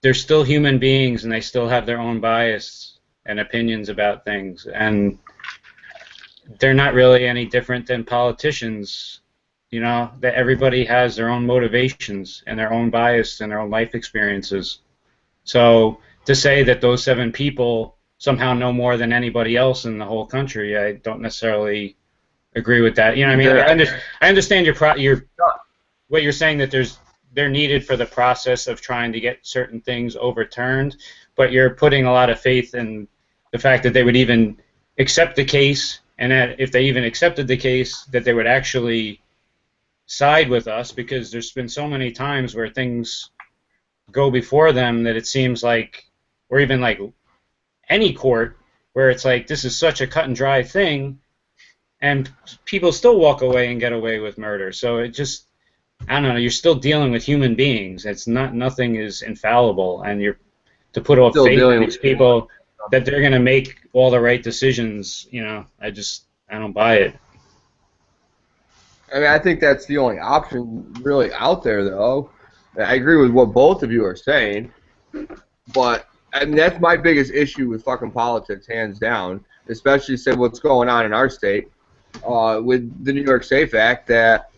they're still human beings and they still have their own bias and opinions about things, and they're not really any different than politicians. You know, that everybody has their own motivations and their own bias and their own life experiences. So to say that those 7 people somehow know more than anybody else in the whole country, I don't necessarily agree with that. You know what I mean? I understand what you're saying, that they're needed for the process of trying to get certain things overturned, but you're putting a lot of faith in the fact that they would even accept the case, and that if they even accepted the case, that they would actually side with us, because there's been so many times where things go before them that it seems like, or even like any court, where it's like this is such a cut and dry thing, and people still walk away and get away with murder. So it just, I don't know, you're still dealing with human beings. It's not, nothing is infallible, and you're to put all still faith dealing in with these people that they're going to make all the right decisions. You know, I don't buy it. I mean, I think that's the only option really out there, though. I agree with what both of you are saying, but I mean, that's my biggest issue with fucking politics, hands down. Especially say what's going on in our state with the New York Safe Act, that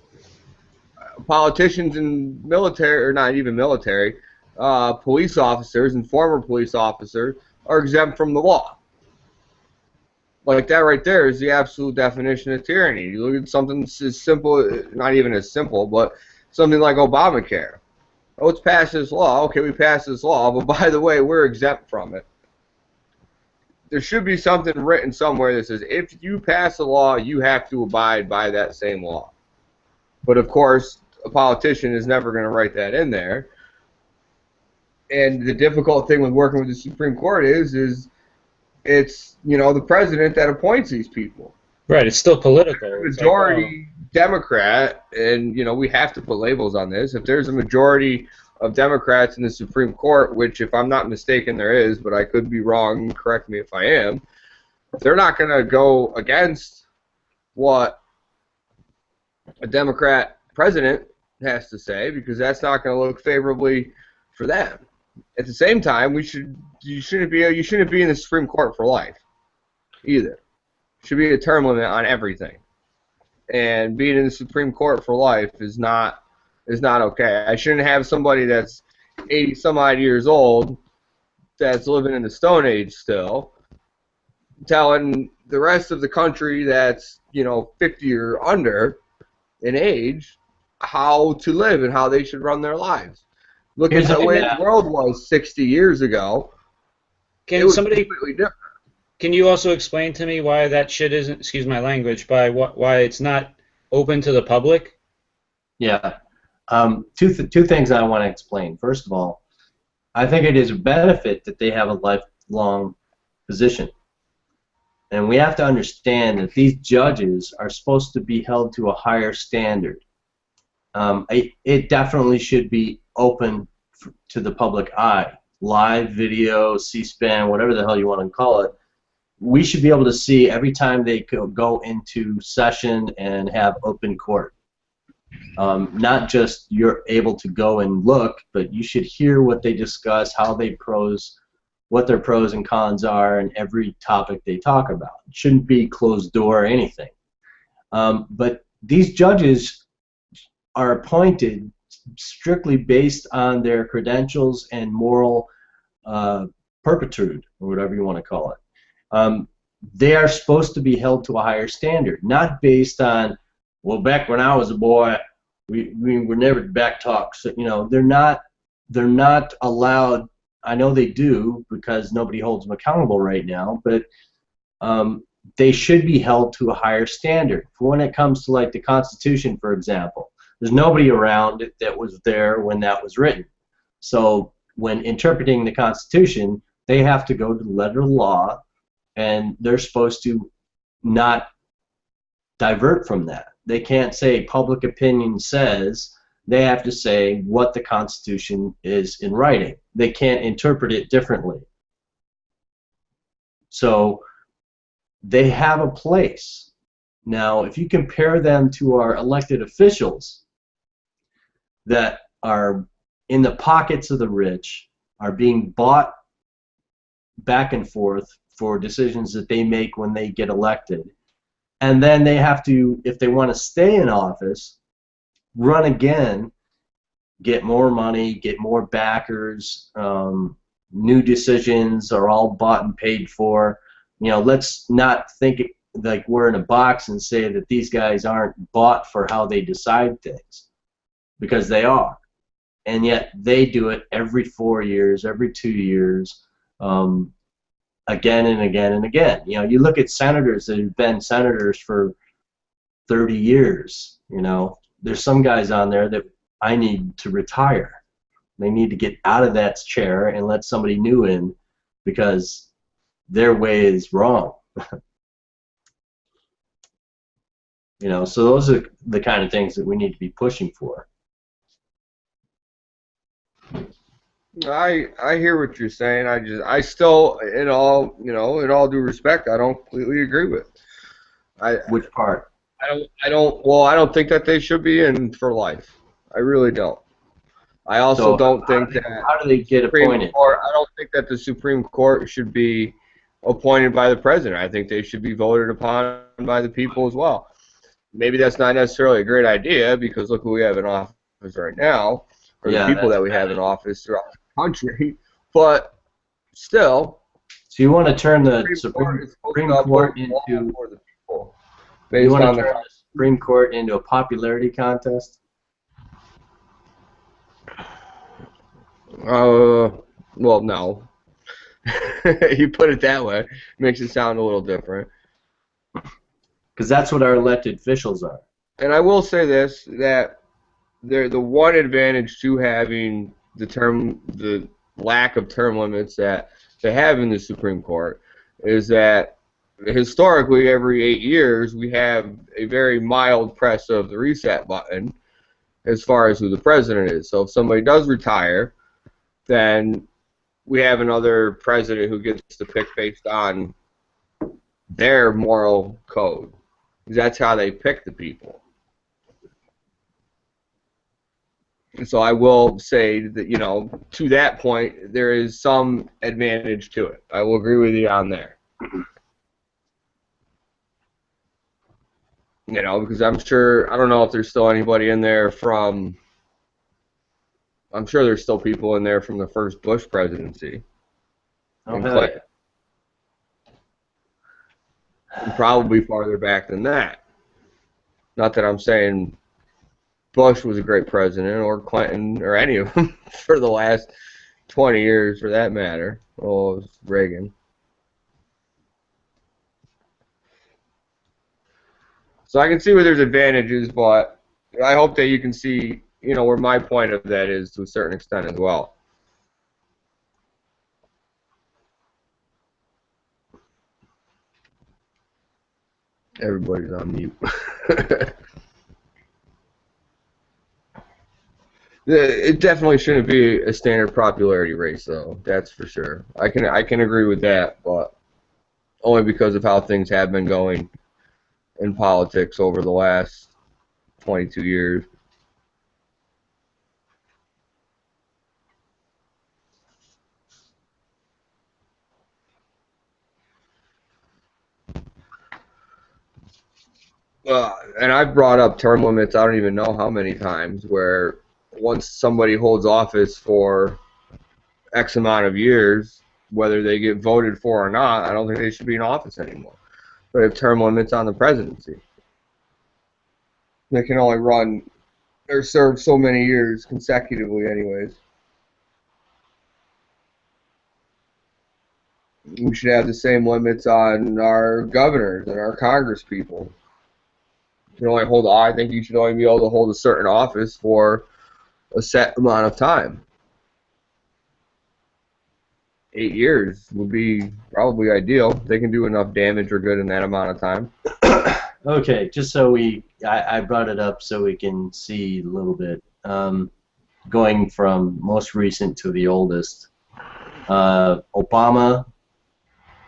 politicians and military, or not even military, police officers and former police officers are exempt from the law. Like, that right there is the absolute definition of tyranny. You look at something as simple, not even as simple, but something like Obamacare. Oh, let's pass this law. Okay, we passed this law, but by the way, we're exempt from it. There should be something written somewhere that says if you pass a law, you have to abide by that same law. But of course, a politician is never going to write that in there. And the difficult thing with working with the Supreme Court is it's, you know, the president that appoints these people. Right, it's still political. Majority Democrat, and, you know, we have to put labels on this. If there's a majority of Democrats in the Supreme Court, which if I'm not mistaken there is, but I could be wrong, correct me if I am, they're not going to go against what a Democrat president has to say, because that's not going to look favorably for them. At the same time, you shouldn't be in the Supreme Court for life either. Should be a term limit on everything. And being in the Supreme Court for life is not okay. I shouldn't have somebody that's 80 some odd years old that's living in the Stone Age still telling the rest of the country that's, you know, 50 or under in age how to live and how they should run their lives. Look Here's at the a- way the world was 60 years ago. It Can was somebody, completely different. can you also explain to me why that shit isn't, excuse my language, why it's not open to the public? Yeah. Two things I want to explain. First of all, I think it is a benefit that they have a lifelong position. And we have to understand that these judges are supposed to be held to a higher standard. It definitely should be open to the public eye. Live video, C-SPAN, whatever the hell you want to call it. We should be able to see every time they go into session and have open court. Not just you're able to go and look, but you should hear what they discuss, what their pros and cons are, and every topic they talk about. It shouldn't be closed door or anything. But these judges are appointed strictly based on their credentials and moral turpitude, or whatever you want to call it. They are supposed to be held to a higher standard, not based on, well, back when I was a boy, we were never back talk. So, you know, they're not allowed. I know they do because nobody holds them accountable right now, but they should be held to a higher standard. For when it comes to like the Constitution, for example, there's nobody around that was there when that was written. So when interpreting the Constitution, they have to go to the letter of the law, and they're supposed to not divert from that. They can't say public opinion says. They have to say what the Constitution is in writing. They can't interpret it differently. So they have a place. Now, if you compare them to our elected officials that are in the pockets of the rich, are being bought back and forth for decisions that they make when they get elected, and then they have to, if they want to stay in office, run again, get more money, get more backers, new decisions are all bought and paid for. You know, let's not think like we're in a box and say that these guys aren't bought for how they decide things, because they are. And yet they do it every 4 years, every 2 years, again and again and again. You know, you look at senators that have been senators for 30 years, you know, there's some guys on there that I need to retire. They need to get out of that chair and let somebody new in, because their way is wrong. You know, so those are the kind of things that we need to be pushing for. I hear what you're saying. I still, in all, you know, in all due respect, I don't completely agree with it. Which part? Well, I don't think that they should be in for life. I really don't. I also don't think that. How do they get appointed? I don't think that the Supreme Court should be appointed by the president. I think they should be voted upon by the people as well. Maybe that's not necessarily a great idea, because look who we have in office right now, or the people that we have in office throughout the country. But still. So you want to turn the Supreme Court into the people, you want to turn the Supreme Court into a popularity contest? Well, no. You put it that way, makes it sound a little different. Because that's what our elected officials are. And I will say this, that the one advantage to having the lack of term limits that they have in the Supreme Court is that historically every 8 years we have a very mild press of the reset button as far as who the president is. So if somebody does retire, then we have another president who gets to pick based on their moral code. That's how they pick the people. And so I will say that, you know, to that point, there is some advantage to it. I will agree with you on there. You know, because I'm sure, I don't know if there's still anybody in there from, I'm sure there's still people in there from the first Bush presidency. Okay. And probably farther back than that. Not that I'm saying Bush was a great president, or Clinton, or any of them for the last 20 years, for that matter. Oh, it was Reagan. So I can see where there's advantages, but I hope that you can see, where my point of that is to a certain extent as well. Everybody's on mute. It definitely shouldn't be a standard popularity race, though. That's for sure. I can agree with that, but only because of how things have been going in politics over the last 22 years. And I've brought up term limits, I don't even know how many times, where once somebody holds office for X amount of years, whether they get voted for or not, I don't think they should be in office anymore. But have term limits on the presidency. They can only run or serve so many years consecutively anyways. We should have the same limits on our governors and our congress people. You can only hold, I think you should only be able to hold a certain office for a set amount of time. 8 years would be probably ideal. They can do enough damage or good in that amount of time. Okay, just so I brought it up so we can see a little bit. Going from most recent to the oldest. Obama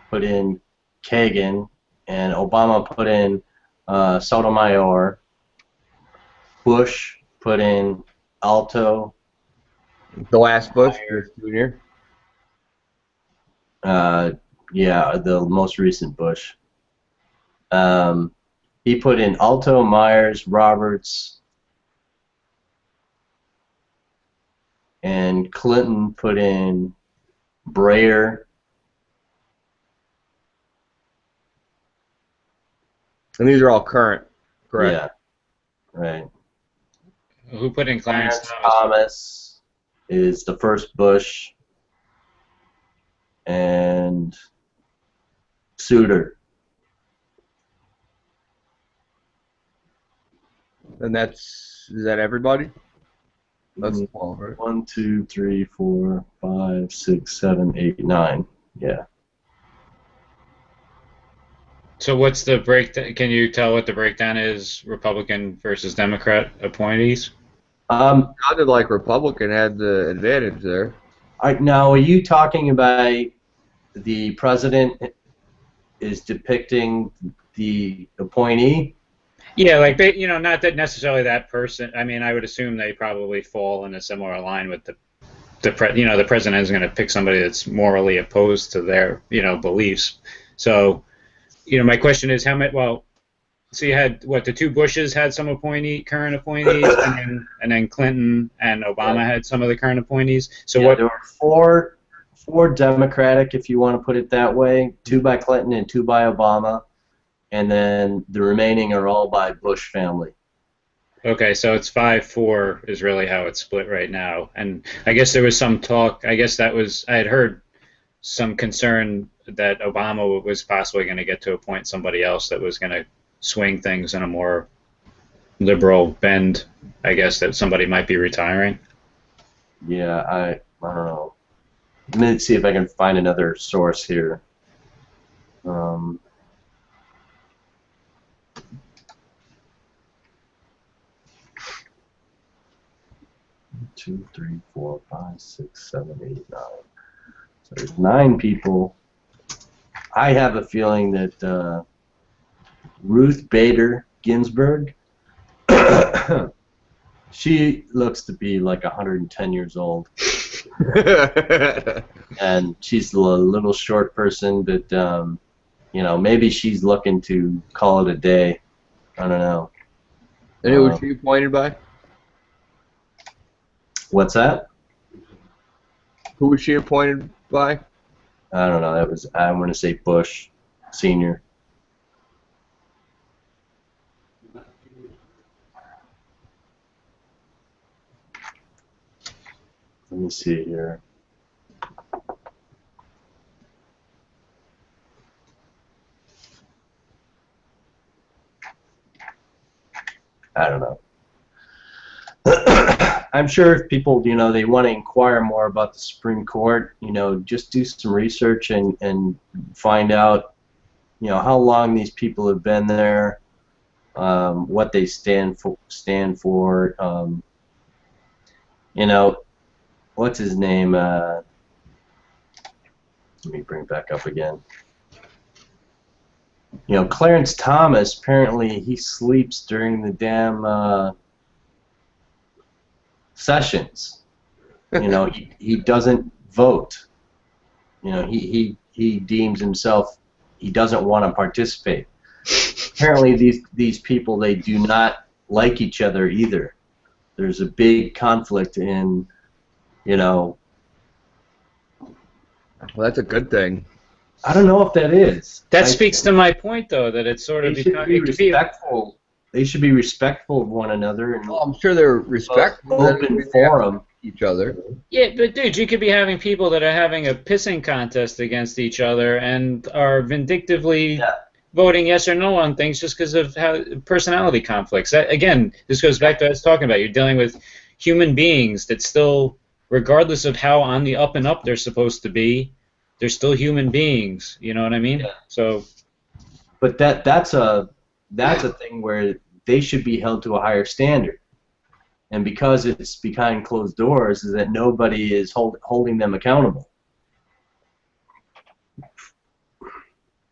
put in Kagan, and Obama put in Sotomayor. Bush put in Alto. The last Bush, Jr. Yeah, the most recent Bush. He put in Alto, Myers, Roberts, and Clinton put in Breyer. And these are all current, correct? Yeah, right. Who put in Clarence Thomas is the first Bush, and Souter. And is that everybody? That's 12, right? 1, 2, 3, 4, 5, 6, 7, 8, 9. Yeah. So what's the breakdown? Can you tell what the breakdown is, Republican versus Democrat appointees? Sounded like Republican had the advantage there. Now, are you talking about the president is depicting the appointee? Yeah, like not that necessarily that person. I mean, I would assume they probably fall in a similar line with the president is going to pick somebody that's morally opposed to their beliefs. So, my question is how many? Well, so you had the two Bushes had some current appointees, and then Clinton and Obama had some of the current appointees. So yeah, there were four Democratic, if you want to put it that way, 2 by Clinton and 2 by Obama, and then the remaining are all by Bush family. Okay, so it's 5-4 is really how it's split right now. And I guess there was some talk, I had heard some concern that Obama was possibly going to get to appoint somebody else that was going to swing things in a more liberal bend, I guess, that somebody might be retiring. Yeah, I don't know. Let me see if I can find another source here. 2, 3, 4, 5, 6, 7, 8, 9. So there's 9 people. I have a feeling that Ruth Bader Ginsburg, she looks to be like 110 years old. And she's a little short person, but maybe she's looking to call it a day. I don't know. And who was she appointed by? What's that? Who was she appointed by? I don't know. I'm going to say Bush Senior. Let me see here. I don't know. I'm sure if people, they want to inquire more about the Supreme Court, just do some research and find out, how long these people have been there, what they stand for. What's his name? Let me bring it back up again. Clarence Thomas, apparently he sleeps during the damn sessions. He doesn't vote. He deems himself, he doesn't want to participate. Apparently these people, they do not like each other either. There's a big conflict in, Well, that's a good thing. I don't know if that is. That speaks to my point, though, that it's sort of They should be respectful. They should be respectful of one another and Well, I'm sure they're respectful. open forum. Each other. Yeah, but dude, you could be having people that are having a pissing contest against each other and are vindictively voting yes or no on things just because of how personality conflicts. Again, this goes back to what I was talking about. You're dealing with human beings that still, regardless of how on the up and up they're supposed to be, they're still human beings. You know what I mean? Yeah. So, but that's a thing where they should be held to a higher standard. And because it's behind closed doors, is that nobody is holding them accountable.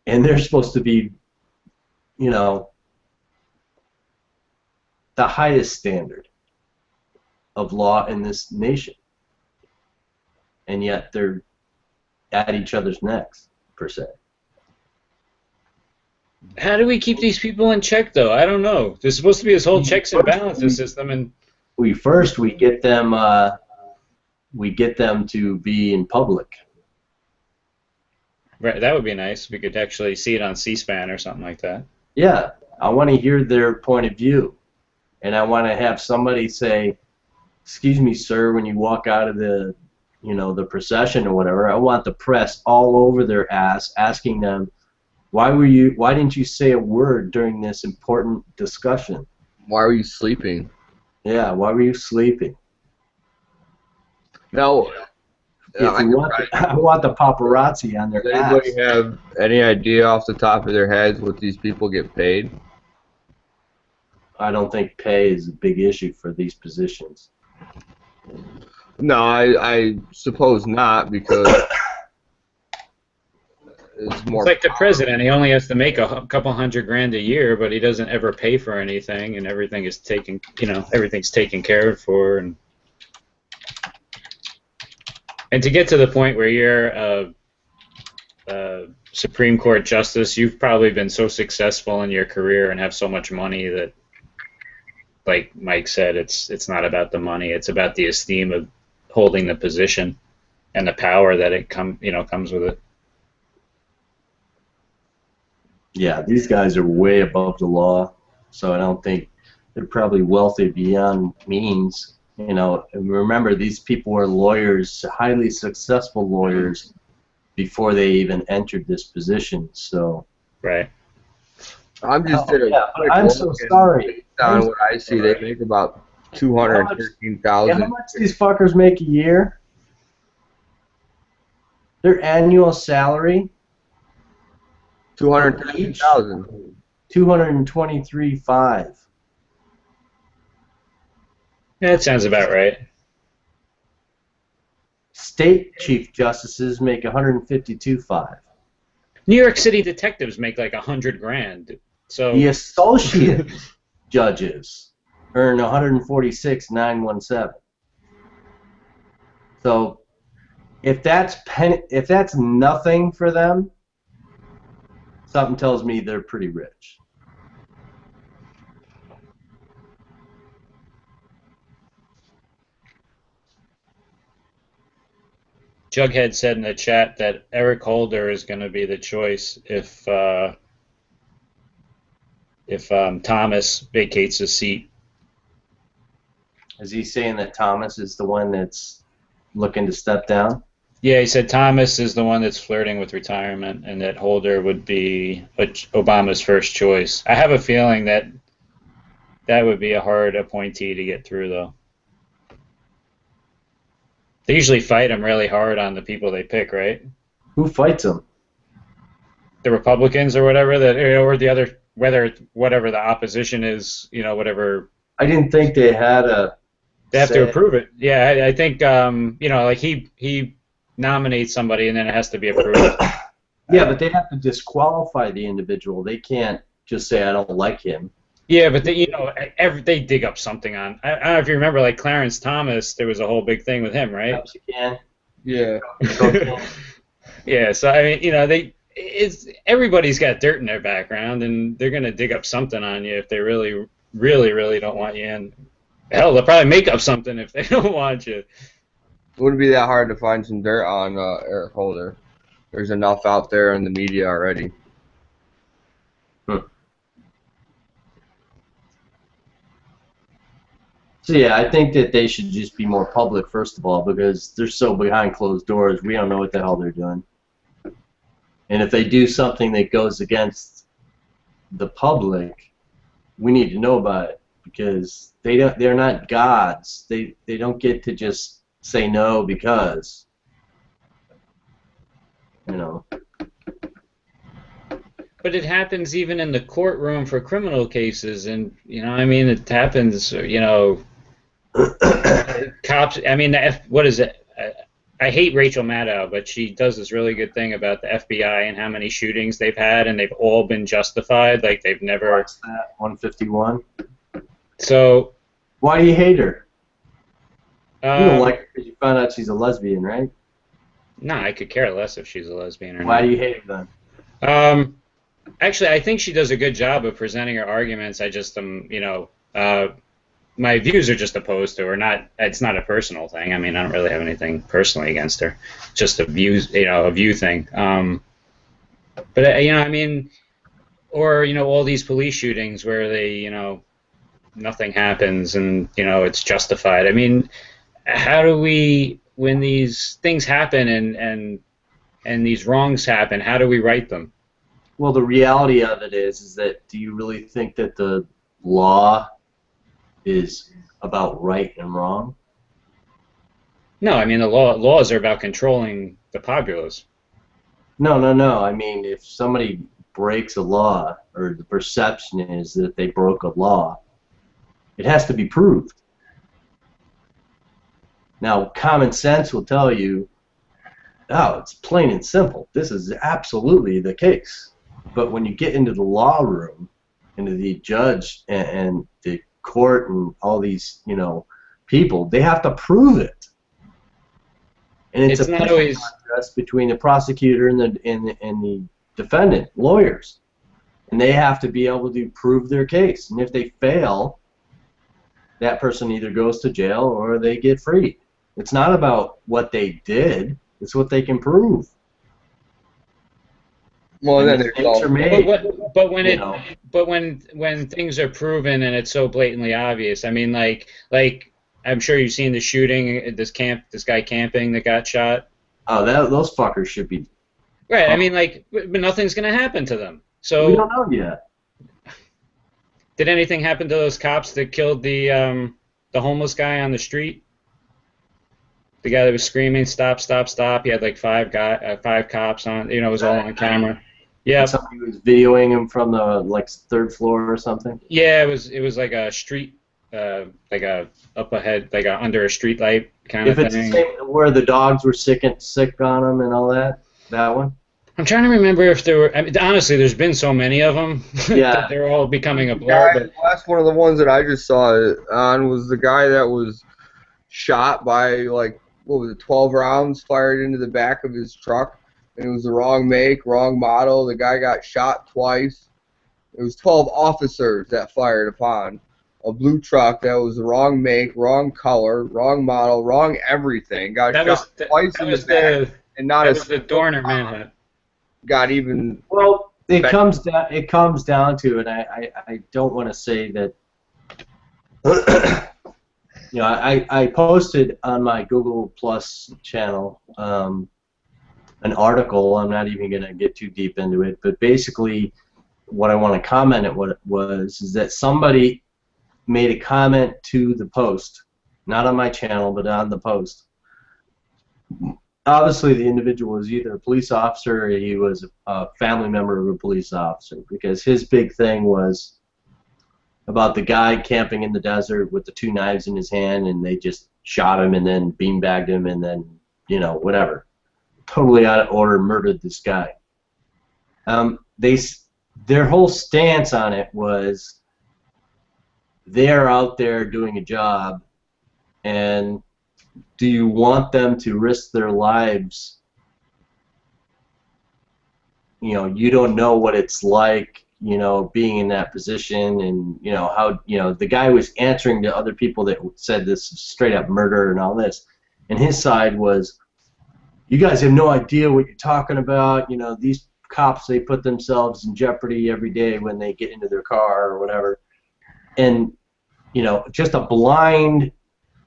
And they're supposed to be, the highest standard of law in this nation. And yet they're at each other's necks, per se. how do we keep these people in check, though? I don't know. There's supposed to be this whole checks and balances system, and we get them to be in public. right, that would be nice. We could actually see it on C-SPAN or something like that. Yeah, I want to hear their point of view, and I want to have somebody say, "Excuse me, sir," when you walk out of the procession or whatever. I want the press all over their ass asking them, why didn't you say a word during this important discussion? Why were you sleeping? Yeah, why were you sleeping? Now, I want the paparazzi on their does ass. anybody have any idea off the top of their heads what these people get paid? I don't think pay is a big issue for these positions. No, I suppose not, because it's more. It's like the president. He only has to make a couple $100,000 a year, but he doesn't ever pay for anything, and everything is everything's taken care of for. And to get to the point where you're a Supreme Court justice, you've probably been so successful in your career and have so much money that, like Mike said, it's not about the money. It's about the esteem of holding the position and the power that it comes with it. Yeah, these guys are way above the law, so I don't think they're probably wealthy beyond means. And remember, these people were lawyers, highly successful lawyers, before they even entered this position. So. Right. I'm just I'm so sorry. On what I see, they make about $213,000. How much these fuckers make a year? Their annual salary? $213,000. $223,500. Yeah, that sounds about right. State chief justices make $152,500. New York City detectives make like $100,000. So the associate judges earn $146,917. So if that's nothing for them, something tells me they're pretty rich. Jughead said in the chat that Eric Holder is going to be the choice if Thomas vacates his seat. Is he saying that Thomas is the one that's looking to step down? Yeah, he said Thomas is the one that's flirting with retirement, and that Holder would be Obama's first choice. I have a feeling that that would be a hard appointee to get through, though. They usually fight him really hard on the people they pick, right? Who fights him? The Republicans or whatever that, or the other, whatever the opposition is, whatever. I didn't think they had a. They have say. to approve it. Yeah, I think like he nominates somebody and then it has to be approved. Yeah, but they have to disqualify the individual. They can't just say I don't like him. Yeah, but they dig up something on. I don't know if you remember, like Clarence Thomas. There was a whole big thing with him, right? Can. Yeah. Yeah. So I mean, everybody's got dirt in their background, and they're gonna dig up something on you if they really, really, really don't want you in. Hell, they'll probably make up something if they don't want you. It wouldn't be that hard to find some dirt on Eric Holder. There's enough out there in the media already. So yeah, I think that they should just be more public, first of all, because they're so behind closed doors. We don't know what the hell they're doing. And if they do something that goes against the public, we need to know about it, because they're not gods. They don't get to just say no because, But it happens even in the courtroom for criminal cases, and it happens. Cops. I mean, what is it? I hate Rachel Maddow, but she does this really good thing about the FBI and how many shootings they've had, and they've all been justified. Like they've never. What's that? 151. So. Why do you hate her? You don't like her because you found out she's a lesbian, right? No, I could care less if she's a lesbian or not. Why do you hate her then? Actually, I think she does a good job of presenting her arguments. I just my views are just opposed to her. It's not a personal thing. I mean, I don't really have anything personally against her. Just a view thing. But I mean, or all these police shootings where they, nothing happens and it's justified. I mean, how do we, when these things happen and these wrongs happen, how do we right them? Well, the reality of it is that do you really think that the law is about right and wrong? No, I mean the laws are about controlling the populace. No. I mean, if somebody breaks a law, or the perception is that they broke a law, it has to be proved. Now, common sense will tell you, oh, it's plain and simple. This is absolutely the case. But when you get into the law room, into the judge and the court and all these, people, they have to prove it. And it's a not always contest between the prosecutor and the defendant, lawyers. And they have to be able to prove their case. And if they fail, that person either goes to jail or they get free. It's not about what they did, it's what they can prove. Well, and then mistakes there's are made. But when things are proven and it's so blatantly obvious, I mean, like I'm sure you've seen the shooting at this guy camping that got shot. Oh, those fuckers should be. Right. I mean, but nothing's gonna happen to them. So we don't know yet. Did anything happen to those cops that killed the homeless guy on the street? The guy that was screaming, "Stop! Stop! Stop!" He had like five cops on. It was all on camera. Yeah. Somebody was videoing him from the third floor or something. Yeah, it was like a street, like a up ahead, like a under a street light kind of thing. If it's the same where the dogs were sick on them and all that one. I'm trying to remember if there were. I mean, honestly, there's been so many of them that they're all becoming a blur. The last one of the ones that I just saw on was the guy that was shot by 12 rounds fired into the back of his truck, and it was the wrong make, wrong model. The guy got shot twice. It was 12 officers that fired upon a blue truck that was the wrong make, wrong color, wrong model, wrong everything. Got shot twice in the back, and not that was the Dorner manhunt. Got even. Well, it comes down to, and I don't want to say that you know, I posted on my Google Plus channel an article. I'm not even going to get too deep into it, but basically what I want to comment at what it was is that somebody made a comment to the post, not on my channel, but on the post. Obviously, the individual was either a police officer or he was a family member of a police officer, because his big thing was about the guy camping in the desert with the 2 knives in his hand, and they just shot him and then beanbagged him and then, you know, whatever. Totally out of order, murdered this guy. Their whole stance on it was they are out there doing a job, and do you want them to risk their lives? You know, you don't know what it's like, you know, being in that position, and you know how, you know, the guy was answering to other people that said this straight up murder and all this, and his side was, you guys have no idea what you're talking about. You know, these cops, they put themselves in jeopardy every day when they get into their car or whatever, and you know, just a blind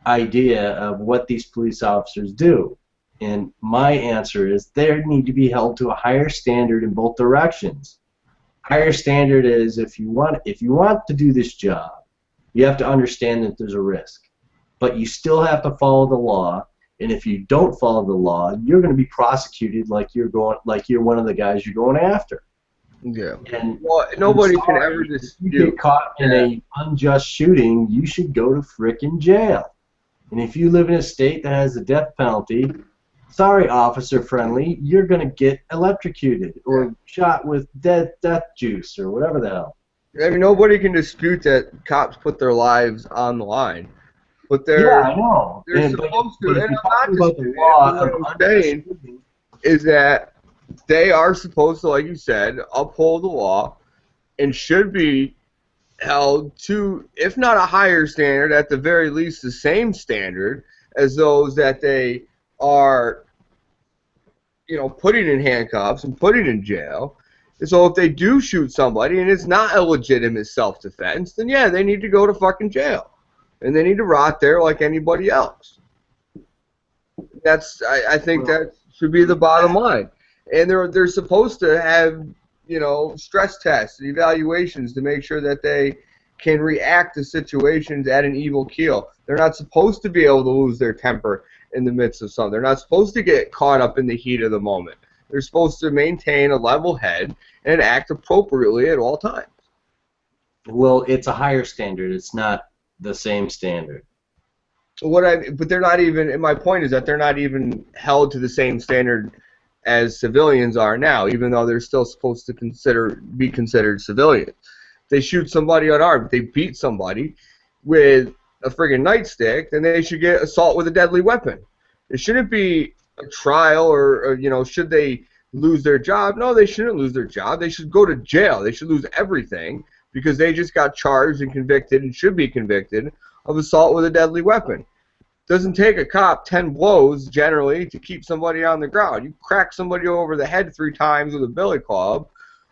idea of what these police officers do. And my answer is they need to be held to a higher standard in both directions. Higher standard is if you want to do this job, you have to understand that there's a risk, but you still have to follow the law. And if you don't follow the law, you're going to be prosecuted like you're one of the guys you're going after. Yeah. And well, nobody can ever if you get caught in an unjust shooting, you should go to frickin' jail. And if you live in a state that has the death penalty, sorry, Officer Friendly, you're going to get electrocuted or shot with death juice or whatever the hell. I mean, nobody can dispute that cops put their lives on the line. But they're, I know. They're supposed to, and I'm not disputing it, what I'm saying is that they are supposed to, like you said, uphold the law and should be held to, if not a higher standard, at the very least the same standard as those that they are, you know, putting in handcuffs and putting in jail. And so if they do shoot somebody and it's not a legitimate self-defense, then yeah, they need to go to fucking jail. And they need to rot there like anybody else. I think that should be the bottom line. And they're supposed to have, you know, stress tests and evaluations to make sure that they can react to situations at an even keel. They're not supposed to be able to lose their temper in the midst of something. They're not supposed to get caught up in the heat of the moment. They're supposed to maintain a level head and act appropriately at all times. Well, it's a higher standard. It's not the same standard. But they're not even, and my point is that they're not even held to the same standard as civilians are now, even though they're still supposed to be considered civilians. They shoot somebody unarmed, they beat somebody with a friggin' nightstick, then they should get assault with a deadly weapon. It shouldn't be a trial or, you know, should they lose their job? No, they shouldn't lose their job. They should go to jail. They should lose everything because they just got charged and convicted and should be convicted of assault with a deadly weapon. It doesn't take a cop 10 blows generally to keep somebody on the ground. You crack somebody over the head 3 times with a billy club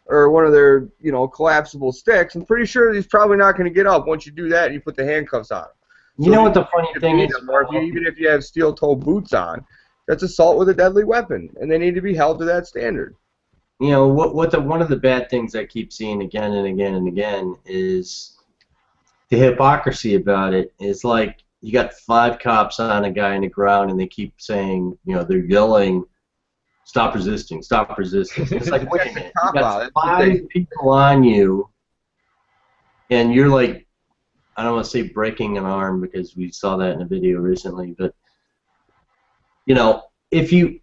or one of their, you know, collapsible sticks. I'm pretty sure he's probably not going to get up once you do that and you put the handcuffs on him. You know what the funny thing is? Even if you have steel-toe boots on, that's assault with a deadly weapon, and they need to be held to that standard. You know one of the bad things I keep seeing again and again and again is the hypocrisy about it. It's like you got 5 cops on a guy on the ground, and they keep saying, you know, they're yelling, "Stop resisting! Stop resisting!" It's like, wait a minute, you got 5 people on you, and you're like, I don't want to say breaking an arm because we saw that in a video recently, but you know, if you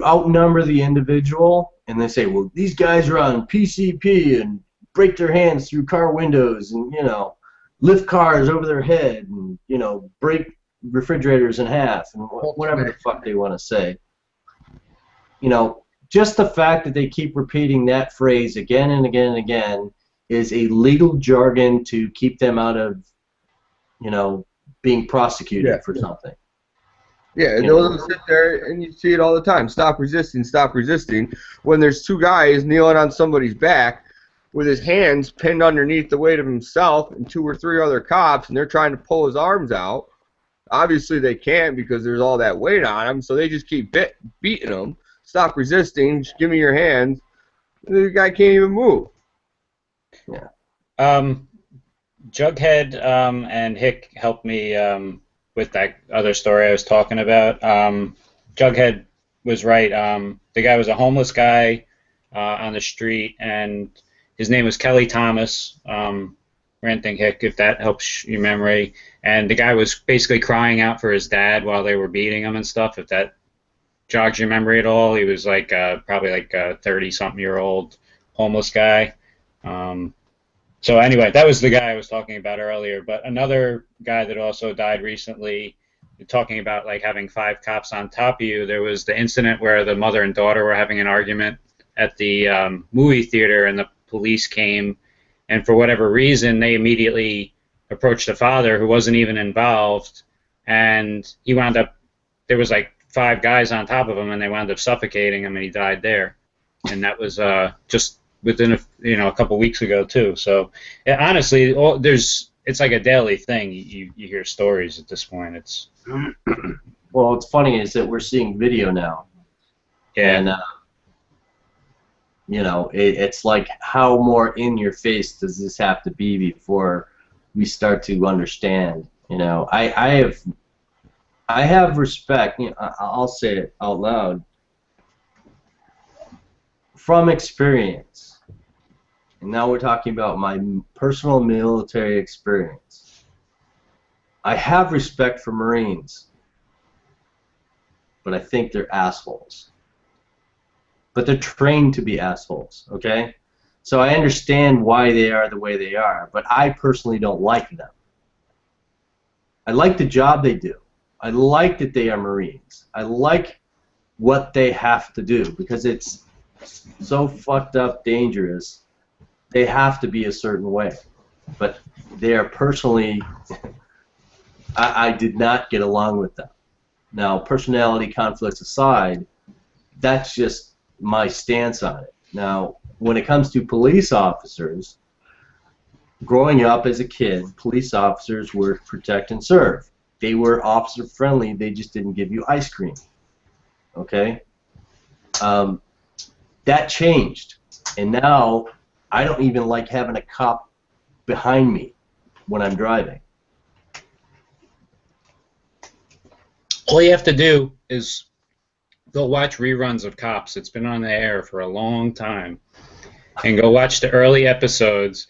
outnumber the individual and they say, well, these guys are on PCP and break their hands through car windows and, you know, lift cars over their head and, you know, break refrigerators in half and whatever the fuck they want to say. You know, just the fact that they keep repeating that phrase again and again and again is a legal jargon to keep them out of, you know, being prosecuted for something. Yeah, and they'll sit there and you see it all the time. Stop resisting, when there's 2 guys kneeling on somebody's back with his hands pinned underneath the weight of himself and 2 or 3 other cops, and they're trying to pull his arms out. Obviously they can't because there's all that weight on them, so they just keep beating them. Stop resisting. Just give me your hands. The guy can't even move. Yeah. Jughead and Hick helped me with that other story I was talking about. Jughead was right. The guy was a homeless guy on the street, and his name was Kelly Thomas. Ranting Hick, if that helps your memory. And the guy was basically crying out for his dad while they were beating him and stuff. If that jogs your memory at all, he was like probably like a 30-something-year-old homeless guy. So anyway, that was the guy I was talking about earlier. But another guy that also died recently, talking about like having 5 cops on top of you, there was the incident where the mother and daughter were having an argument at the movie theater, and the police came, and for whatever reason, they immediately approached the father, who wasn't even involved, and he wound up, there was like 5 guys on top of him, and they wound up suffocating him, and he died there. And that was just within a couple weeks ago too. So yeah, honestly, it's like a daily thing. You hear stories at this point. It's well, what's funny is that we're seeing video now, yeah. And it's like, how more in your face does this have to be before we start to understand? I have respect. I'll say it out loud from experience. And now we're talking about my personal military experience. I have respect for Marines, but I think they're assholes. But they're trained to be assholes, okay? So I understand why they are the way they are, but I personally don't like them. I like the job they do. I like that they are Marines. I like what they have to do because it's so fucked up dangerous. They have to be a certain way. But they are personally, I did not get along with them. Now, personality conflicts aside, that's just my stance on it. Now, when it comes to police officers, growing up as a kid, police officers were protect and serve. They were officer friendly, they just didn't give you ice cream. Okay? That changed. And now I don't even like having a cop behind me when I'm driving. All you have to do is go watch reruns of Cops. It's been on the air for a long time. And go watch the early episodes.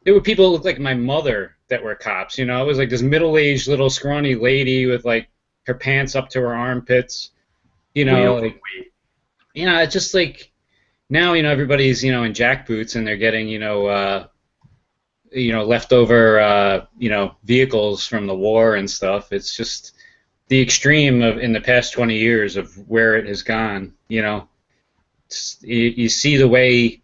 There were people who looked like my mother that were cops. It was like this middle-aged little scrawny lady with like her pants up to her armpits. It's just like now, everybody's, in jackboots and they're getting, leftover, vehicles from the war and stuff. It's just the extreme of in the past 20 years of where it has gone. You see the way.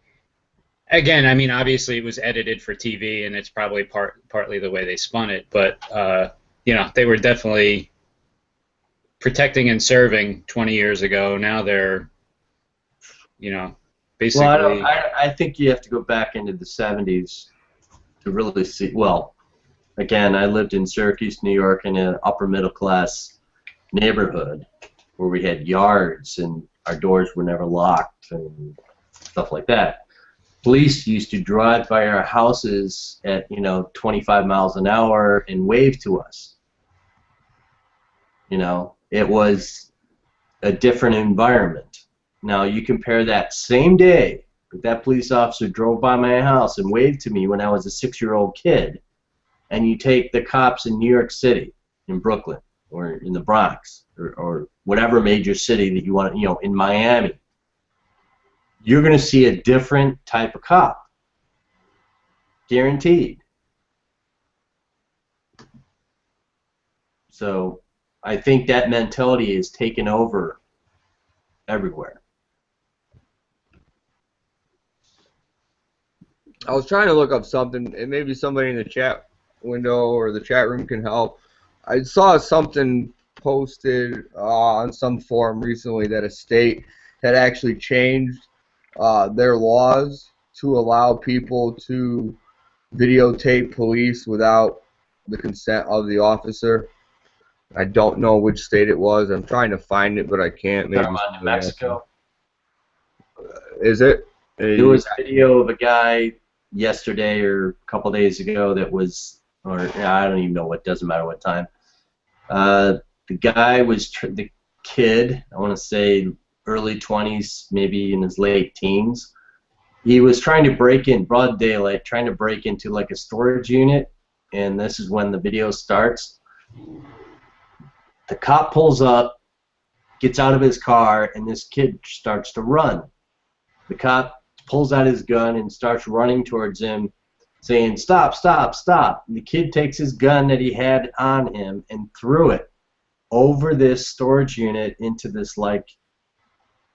Again, I mean, obviously it was edited for TV, and it's probably partly the way they spun it. But they were definitely protecting and serving 20 years ago. Now they're, basically. Well, I think you have to go back into the 70s to really see. Well, again, I lived in Syracuse, New York, in an upper middle class neighborhood where we had yards and our doors were never locked and stuff like that. Police used to drive by our houses at 25 miles an hour and wave to us. It was a different environment. Now you compare that same day that police officer drove by my house and waved to me when I was a 6-year-old kid, and you take the cops in New York City, in Brooklyn, or in the Bronx, or whatever major city that you want, in Miami, you're going to see a different type of cop. Guaranteed. So I think that mentality is taken over everywhere. I was trying to look up something, and maybe somebody in the chat window or the chat room can help. I saw something posted on some forum recently that a state had actually changed their laws to allow people to videotape police without the consent of the officer. I don't know which state it was. I'm trying to find it, but I can't. Maybe Talking about New Mexico. Is it? There was a video of a guy yesterday or a couple days ago that was, or I don't even know, doesn't matter what time. The guy was, the kid, I want to say early 20s, maybe in his late teens. He was trying to break in, broad daylight, trying to break into like a storage unit, and this is when the video starts. The cop pulls up, gets out of his car, and this kid starts to run. The cop pulls out his gun and starts running towards him, saying, "Stop, stop, stop." And the kid takes his gun that he had on him and threw it over this storage unit into this like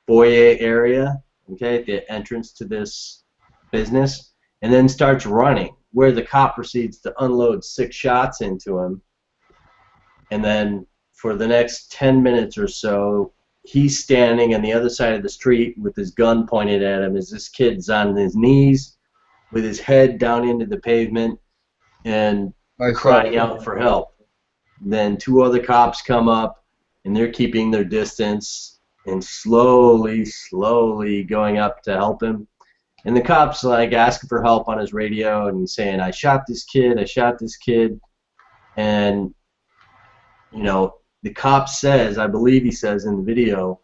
foyer area, okay, the entrance to this business, and then starts running, where the cop proceeds to unload 6 shots into him. And then for the next 10 minutes or so, he's standing on the other side of the street with his gun pointed at him as this kid's on his knees with his head down into the pavement and crying out for help. Then 2 other cops come up, and they're keeping their distance and slowly going up to help him. And the cop's like asking for help on his radio, and he's saying, "I shot this kid, I shot this kid." And, you know, the cop says, I believe he says in the video,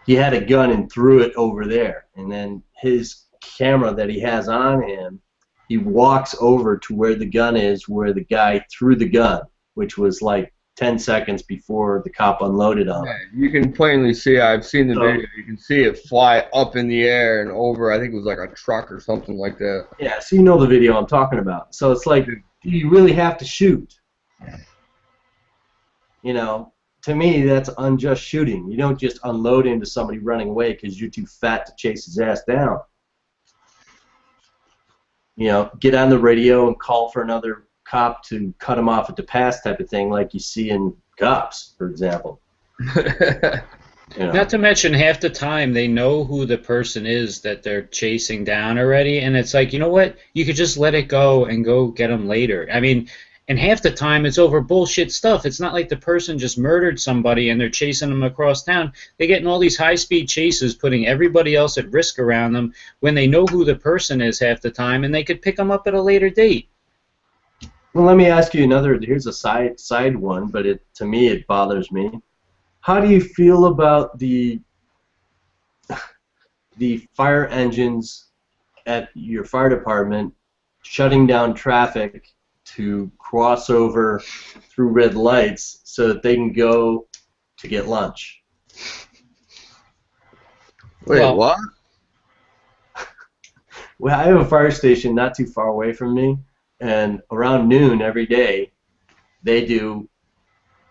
he had a gun and threw it over there. And then his camera that he has on him, he walks over to where the gun is, where the guy threw the gun, which was like 10 seconds before the cop unloaded on him. Yeah, you can plainly see, I've seen the video, you can see it fly up in the air and over, I think it was like a truck or something like that. Yeah, so you know the video I'm talking about. So it's like, do you really have to shoot? You know, to me, that's unjust shooting. You don't just unload into somebody running away because you're too fat to chase his ass down. You know, get on the radio and call for another cop to cut him off at the pass type of thing, like you see in Cops, for example. You know. Not to mention, half the time they know who the person is that they're chasing down already, and it's like, you know what? You could just let it go and go get them later. I mean, and half the time it's over bullshit stuff. It's not like the person just murdered somebody and they're chasing them across town. They get in all these high-speed chases, putting everybody else at risk around them when they know who the person is half the time, and they could pick them up at a later date. Well, let me ask you another. Here's a side one, but to me it bothers me. How do you feel about the fire engines at your fire department shutting down traffic to cross over through red lights so that they can go to get lunch? Wait, well, what? Well, I have a fire station not too far away from me, and around noon every day they do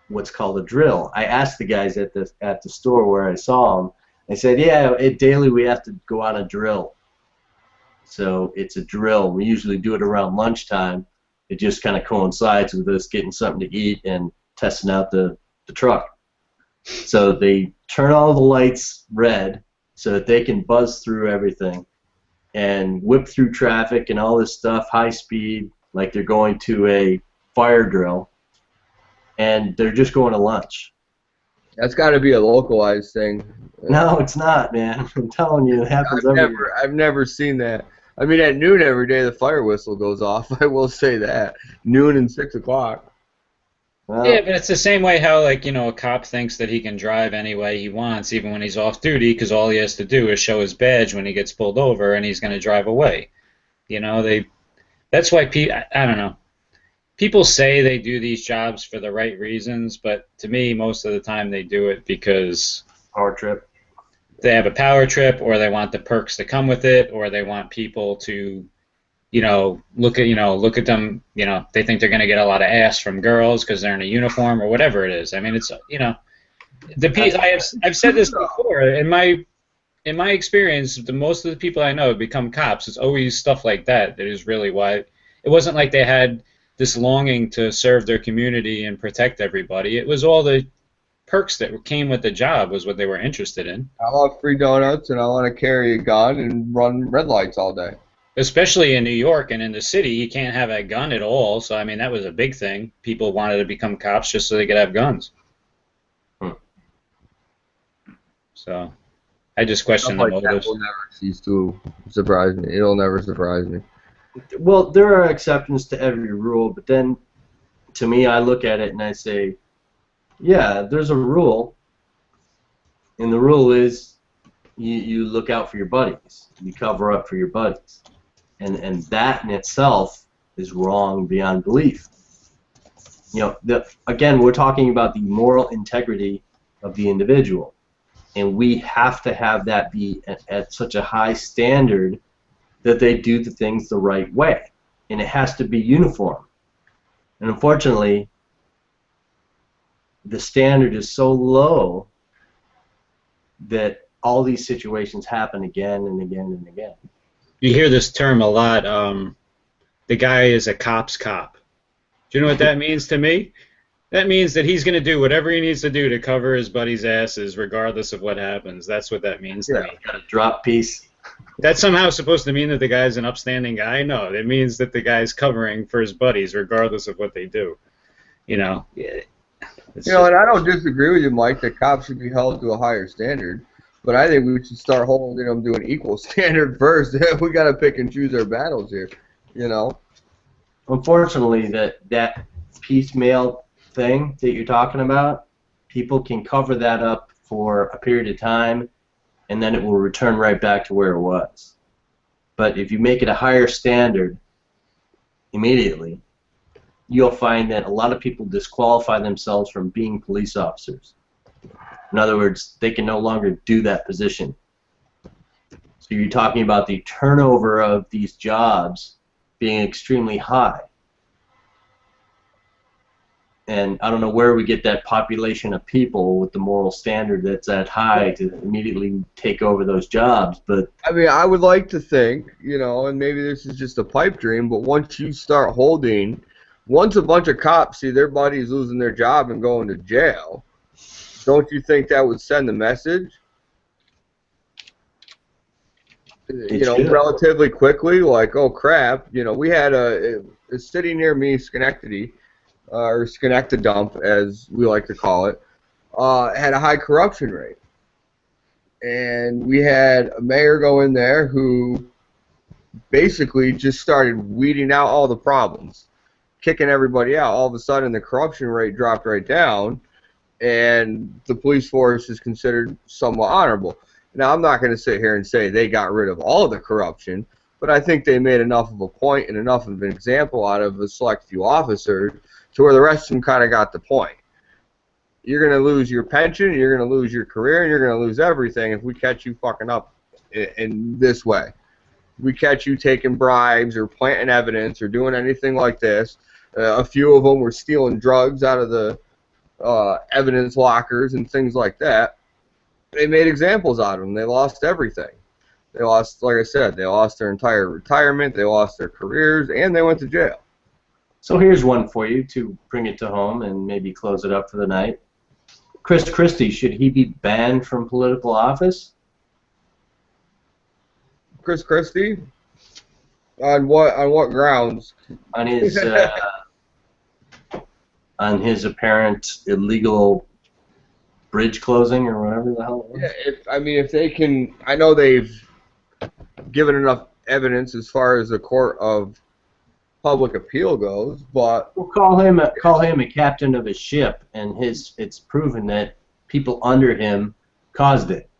what's called a drill. I asked the guys at the store where I saw them. I said, "Yeah, daily we have to go on a drill." So it's a drill. We usually do it around lunchtime. It just kind of coincides with us getting something to eat and testing out the truck. So they turn all the lights red so that they can buzz through everything and whip through traffic and all this stuff, high speed, like they're going to a fire drill, and they're just going to lunch. That's got to be a localized thing. No, it's not, man. I'm telling you, it happens everywhere. I've never seen that. I mean, at noon every day the fire whistle goes off. I will say that. Noon and 6 o'clock. Well, yeah, but it's the same way how, like, you know, a cop thinks that he can drive any way he wants, even when he's off duty, because all he has to do is show his badge when he gets pulled over, and he's going to drive away. You know, that's why I don't know. People say they do these jobs for the right reasons, but to me, most of the time they do it because power trip. They have a power trip, or they want the perks that come with it, or they want people to, you know, look at them. You know, they think they're going to get a lot of ass from girls because they're in a uniform or whatever it is. I mean, it's, you know, I've said this before. In my experience, most of the people I know have become cops. It's always stuff like that is really why. It wasn't like they had this longing to serve their community and protect everybody. It was all the perks that came with the job was what they were interested in. I love free donuts, and I want to carry a gun and run red lights all day. especially in New York and in the city, you can't have a gun at all. So I mean, that was a big thing. People wanted to become cops just so they could have guns. Hmm. So I just Stuff question the like that motives. will never cease to surprise me. It'll never surprise me. Well, there are exceptions to every rule, but then to me, I look at it and I say, yeah, there's a rule, and the rule is you look out for your buddies, you cover up for your buddies, and that in itself is wrong beyond belief. You know, again, we're talking about the moral integrity of the individual, and we have to have that be at such a high standard that they do the things the right way, and it has to be uniform. And unfortunately, the standard is so low that all these situations happen again and again and again. You hear this term a lot. The guy is a cop's cop. Do you know what that means to me? That means that he's going to do whatever he needs to do to cover his buddies' asses, regardless of what happens. That's what that means to me. Got a drop piece. That's somehow supposed to mean that the guy's an upstanding guy? No, it means that the guy's covering for his buddies, regardless of what they do. You know. You know, and I don't disagree with you, Mike, that cops should be held to a higher standard. But I think we should start holding them to an equal standard first. We got to pick and choose our battles here, you know. Unfortunately, that piecemeal thing that you're talking about, people can cover that up for a period of time, and then it will return right back to where it was. But if you make it a higher standard immediately, you'll find that a lot of people disqualify themselves from being police officers. In other words, they can no longer do that position. So you're talking about the turnover of these jobs being extremely high. And I don't know where we get that population of people with the moral standard that's that high to immediately take over those jobs. But I mean, I would like to think, you know, and maybe this is just a pipe dream, but once you start holding, once a bunch of cops see their buddies losing their job and going to jail, don't you think that would send a message? You know, relatively quickly, like, oh crap, you know, we had a city near me, Schenectady, or Schenectadump, as we like to call it, had a high corruption rate. And we had a mayor go in there who basically just started weeding out all the problems, kicking everybody out. All of a sudden, the corruption rate dropped right down, and the police force is considered somewhat honorable. Now, I'm not going to sit here and say they got rid of all of the corruption, but I think they made enough of a point and enough of an example out of a select few officers to where the rest of them kind of got the point. You're going to lose your pension, you're going to lose your career, and you're going to lose everything if we catch you fucking up in this way. We catch you taking bribes or planting evidence or doing anything like this. A few of them were stealing drugs out of the evidence lockers and things like that. They made examples out of them. They lost everything. They lost, like I said, they lost their entire retirement, they lost their careers, and they went to jail. So here's one for you to bring it to home and maybe close it up for the night. Chris Christie, should he be banned from political office? Chris Christie? On what grounds? On his apparent illegal bridge closing or whatever the hell it was? Yeah, if they can, I know they've given enough evidence as far as the court of public appeal goes, but we'll call him a captain of a ship, and it's proven that people under him caused it.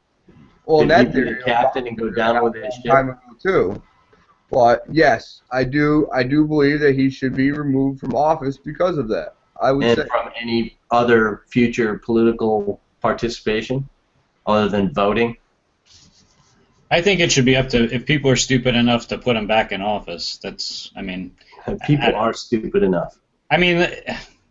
Well, Did he be a captain and go down with his ship? Time ago too. But yes, I do believe that he should be removed from office because of that. I would say from any other future political participation other than voting. I think it should be up to, if people are stupid enough to put him back in office. People are stupid enough. I mean,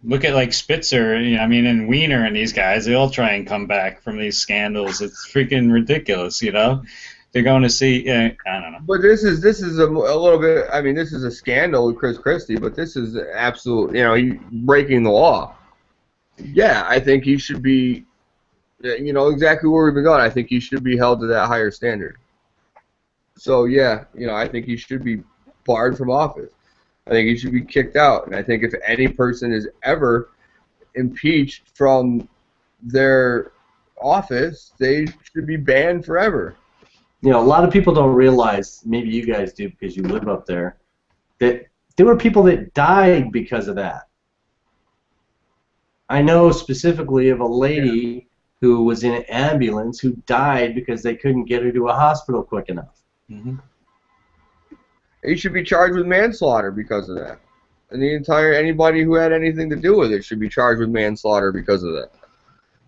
look at like Spitzer, and Wiener and these guys. They all try and come back from these scandals. It's freaking ridiculous, you know. They're going to see. I don't know. But this is a little bit. I mean, this is a scandal with Chris Christie, but this is absolute. He breaking the law. Yeah, I think he should be. Exactly where we've been going. I think he should be held to that higher standard. So yeah, I think he should be barred from office. I think he should be kicked out. And I think if any person is ever impeached from their office, they should be banned forever. A lot of people don't realize, maybe you guys do because you live up there, that there were people that died because of that. I know specifically of a lady who was in an ambulance who died because they couldn't get her to a hospital quick enough. Mm-hmm. He should be charged with manslaughter because of that. And anybody who had anything to do with it should be charged with manslaughter because of that.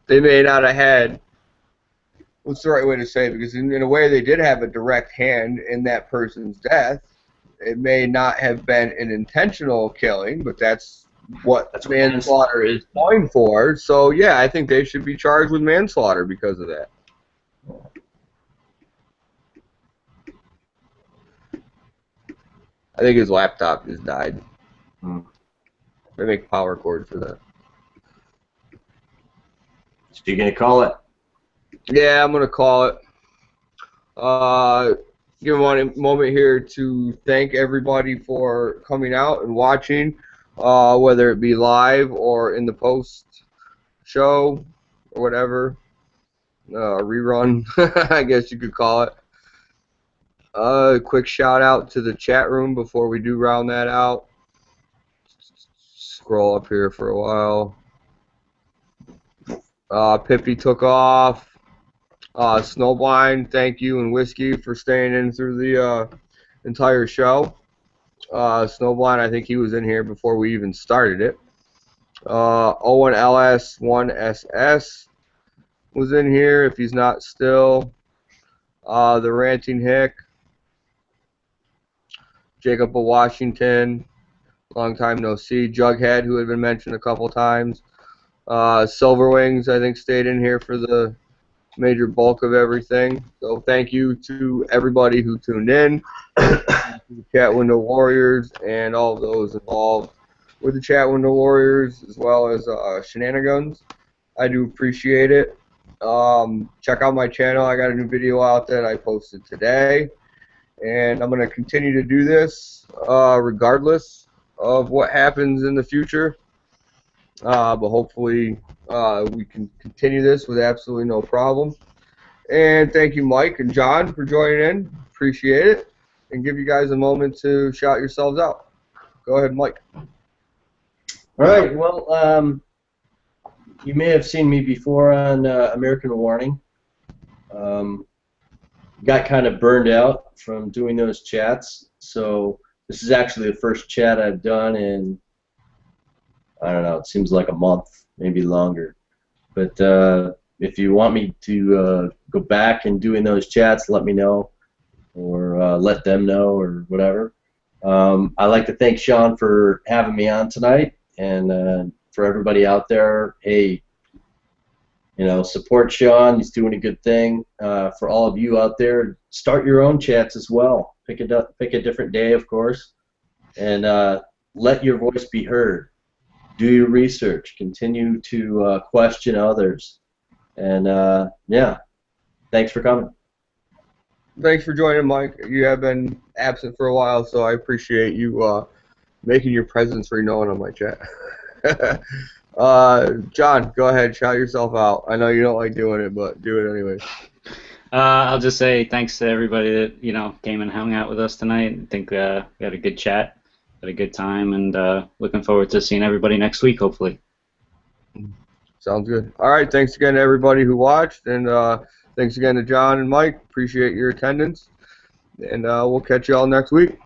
They may not have had, what's the right way to say it? Because in a way they did have a direct hand in that person's death. It may not have been an intentional killing, but that's what manslaughter is going for. So yeah, I think they should be charged with manslaughter because of that. I think his laptop just died. They make power cords for that. So you're gonna call it? Yeah, I'm gonna call it. Give one moment here to thank everybody for coming out and watching, whether it be live or in the post show or whatever, rerun, I guess you could call it. A quick shout out to the chat room before we do round that out. Scroll up here for a while. Pippi took off. Snowblind, thank you, and Whiskey for staying in through the entire show. Snowblind, I think he was in here before we even started it. O1LS1SS was in here, if he's not still. The Ranting Hick. Jacob of Washington, long time no see. Jughead, who had been mentioned a couple times. Silverwings, I think, stayed in here for the major bulk of everything. So thank you to everybody who tuned in, to the Chat Window Warriors, and all of those involved with the Chat Window Warriors, as well as Shenanigans. I do appreciate it. Check out my channel. I got a new video out that I posted today, and I'm going to continue to do this regardless of what happens in the future. But hopefully we can continue this with absolutely no problem. And thank you, Mike and John, for joining in. Appreciate it. And give you guys a moment to shout yourselves out. Go ahead, Mike. All right. Well, you may have seen me before on American Warning. Got kind of burned out from doing those chats, so this is actually the first chat I've done in, I don't know, it seems like a month, maybe longer. But if you want me to go back and doing those chats, let me know, or let them know, or whatever. I'd like to thank Sean for having me on tonight, and for everybody out there, hey, support Sean. He's doing a good thing. For all of you out there, start your own chats as well. Pick a different day, of course, and let your voice be heard. Do your research. Continue to question others. And yeah, thanks for coming. Thanks for joining, Mike. You have been absent for a while, so I appreciate you making your presence known on my chat. John, go ahead, shout yourself out. I know you don't like doing it, but do it anyway. I'll just say thanks to everybody that came and hung out with us tonight. I think we had a good chat, had a good time, and looking forward to seeing everybody next week, hopefully. Sounds good. All right, thanks again to everybody who watched, and thanks again to John and Mike. Appreciate your attendance, and we'll catch you all next week.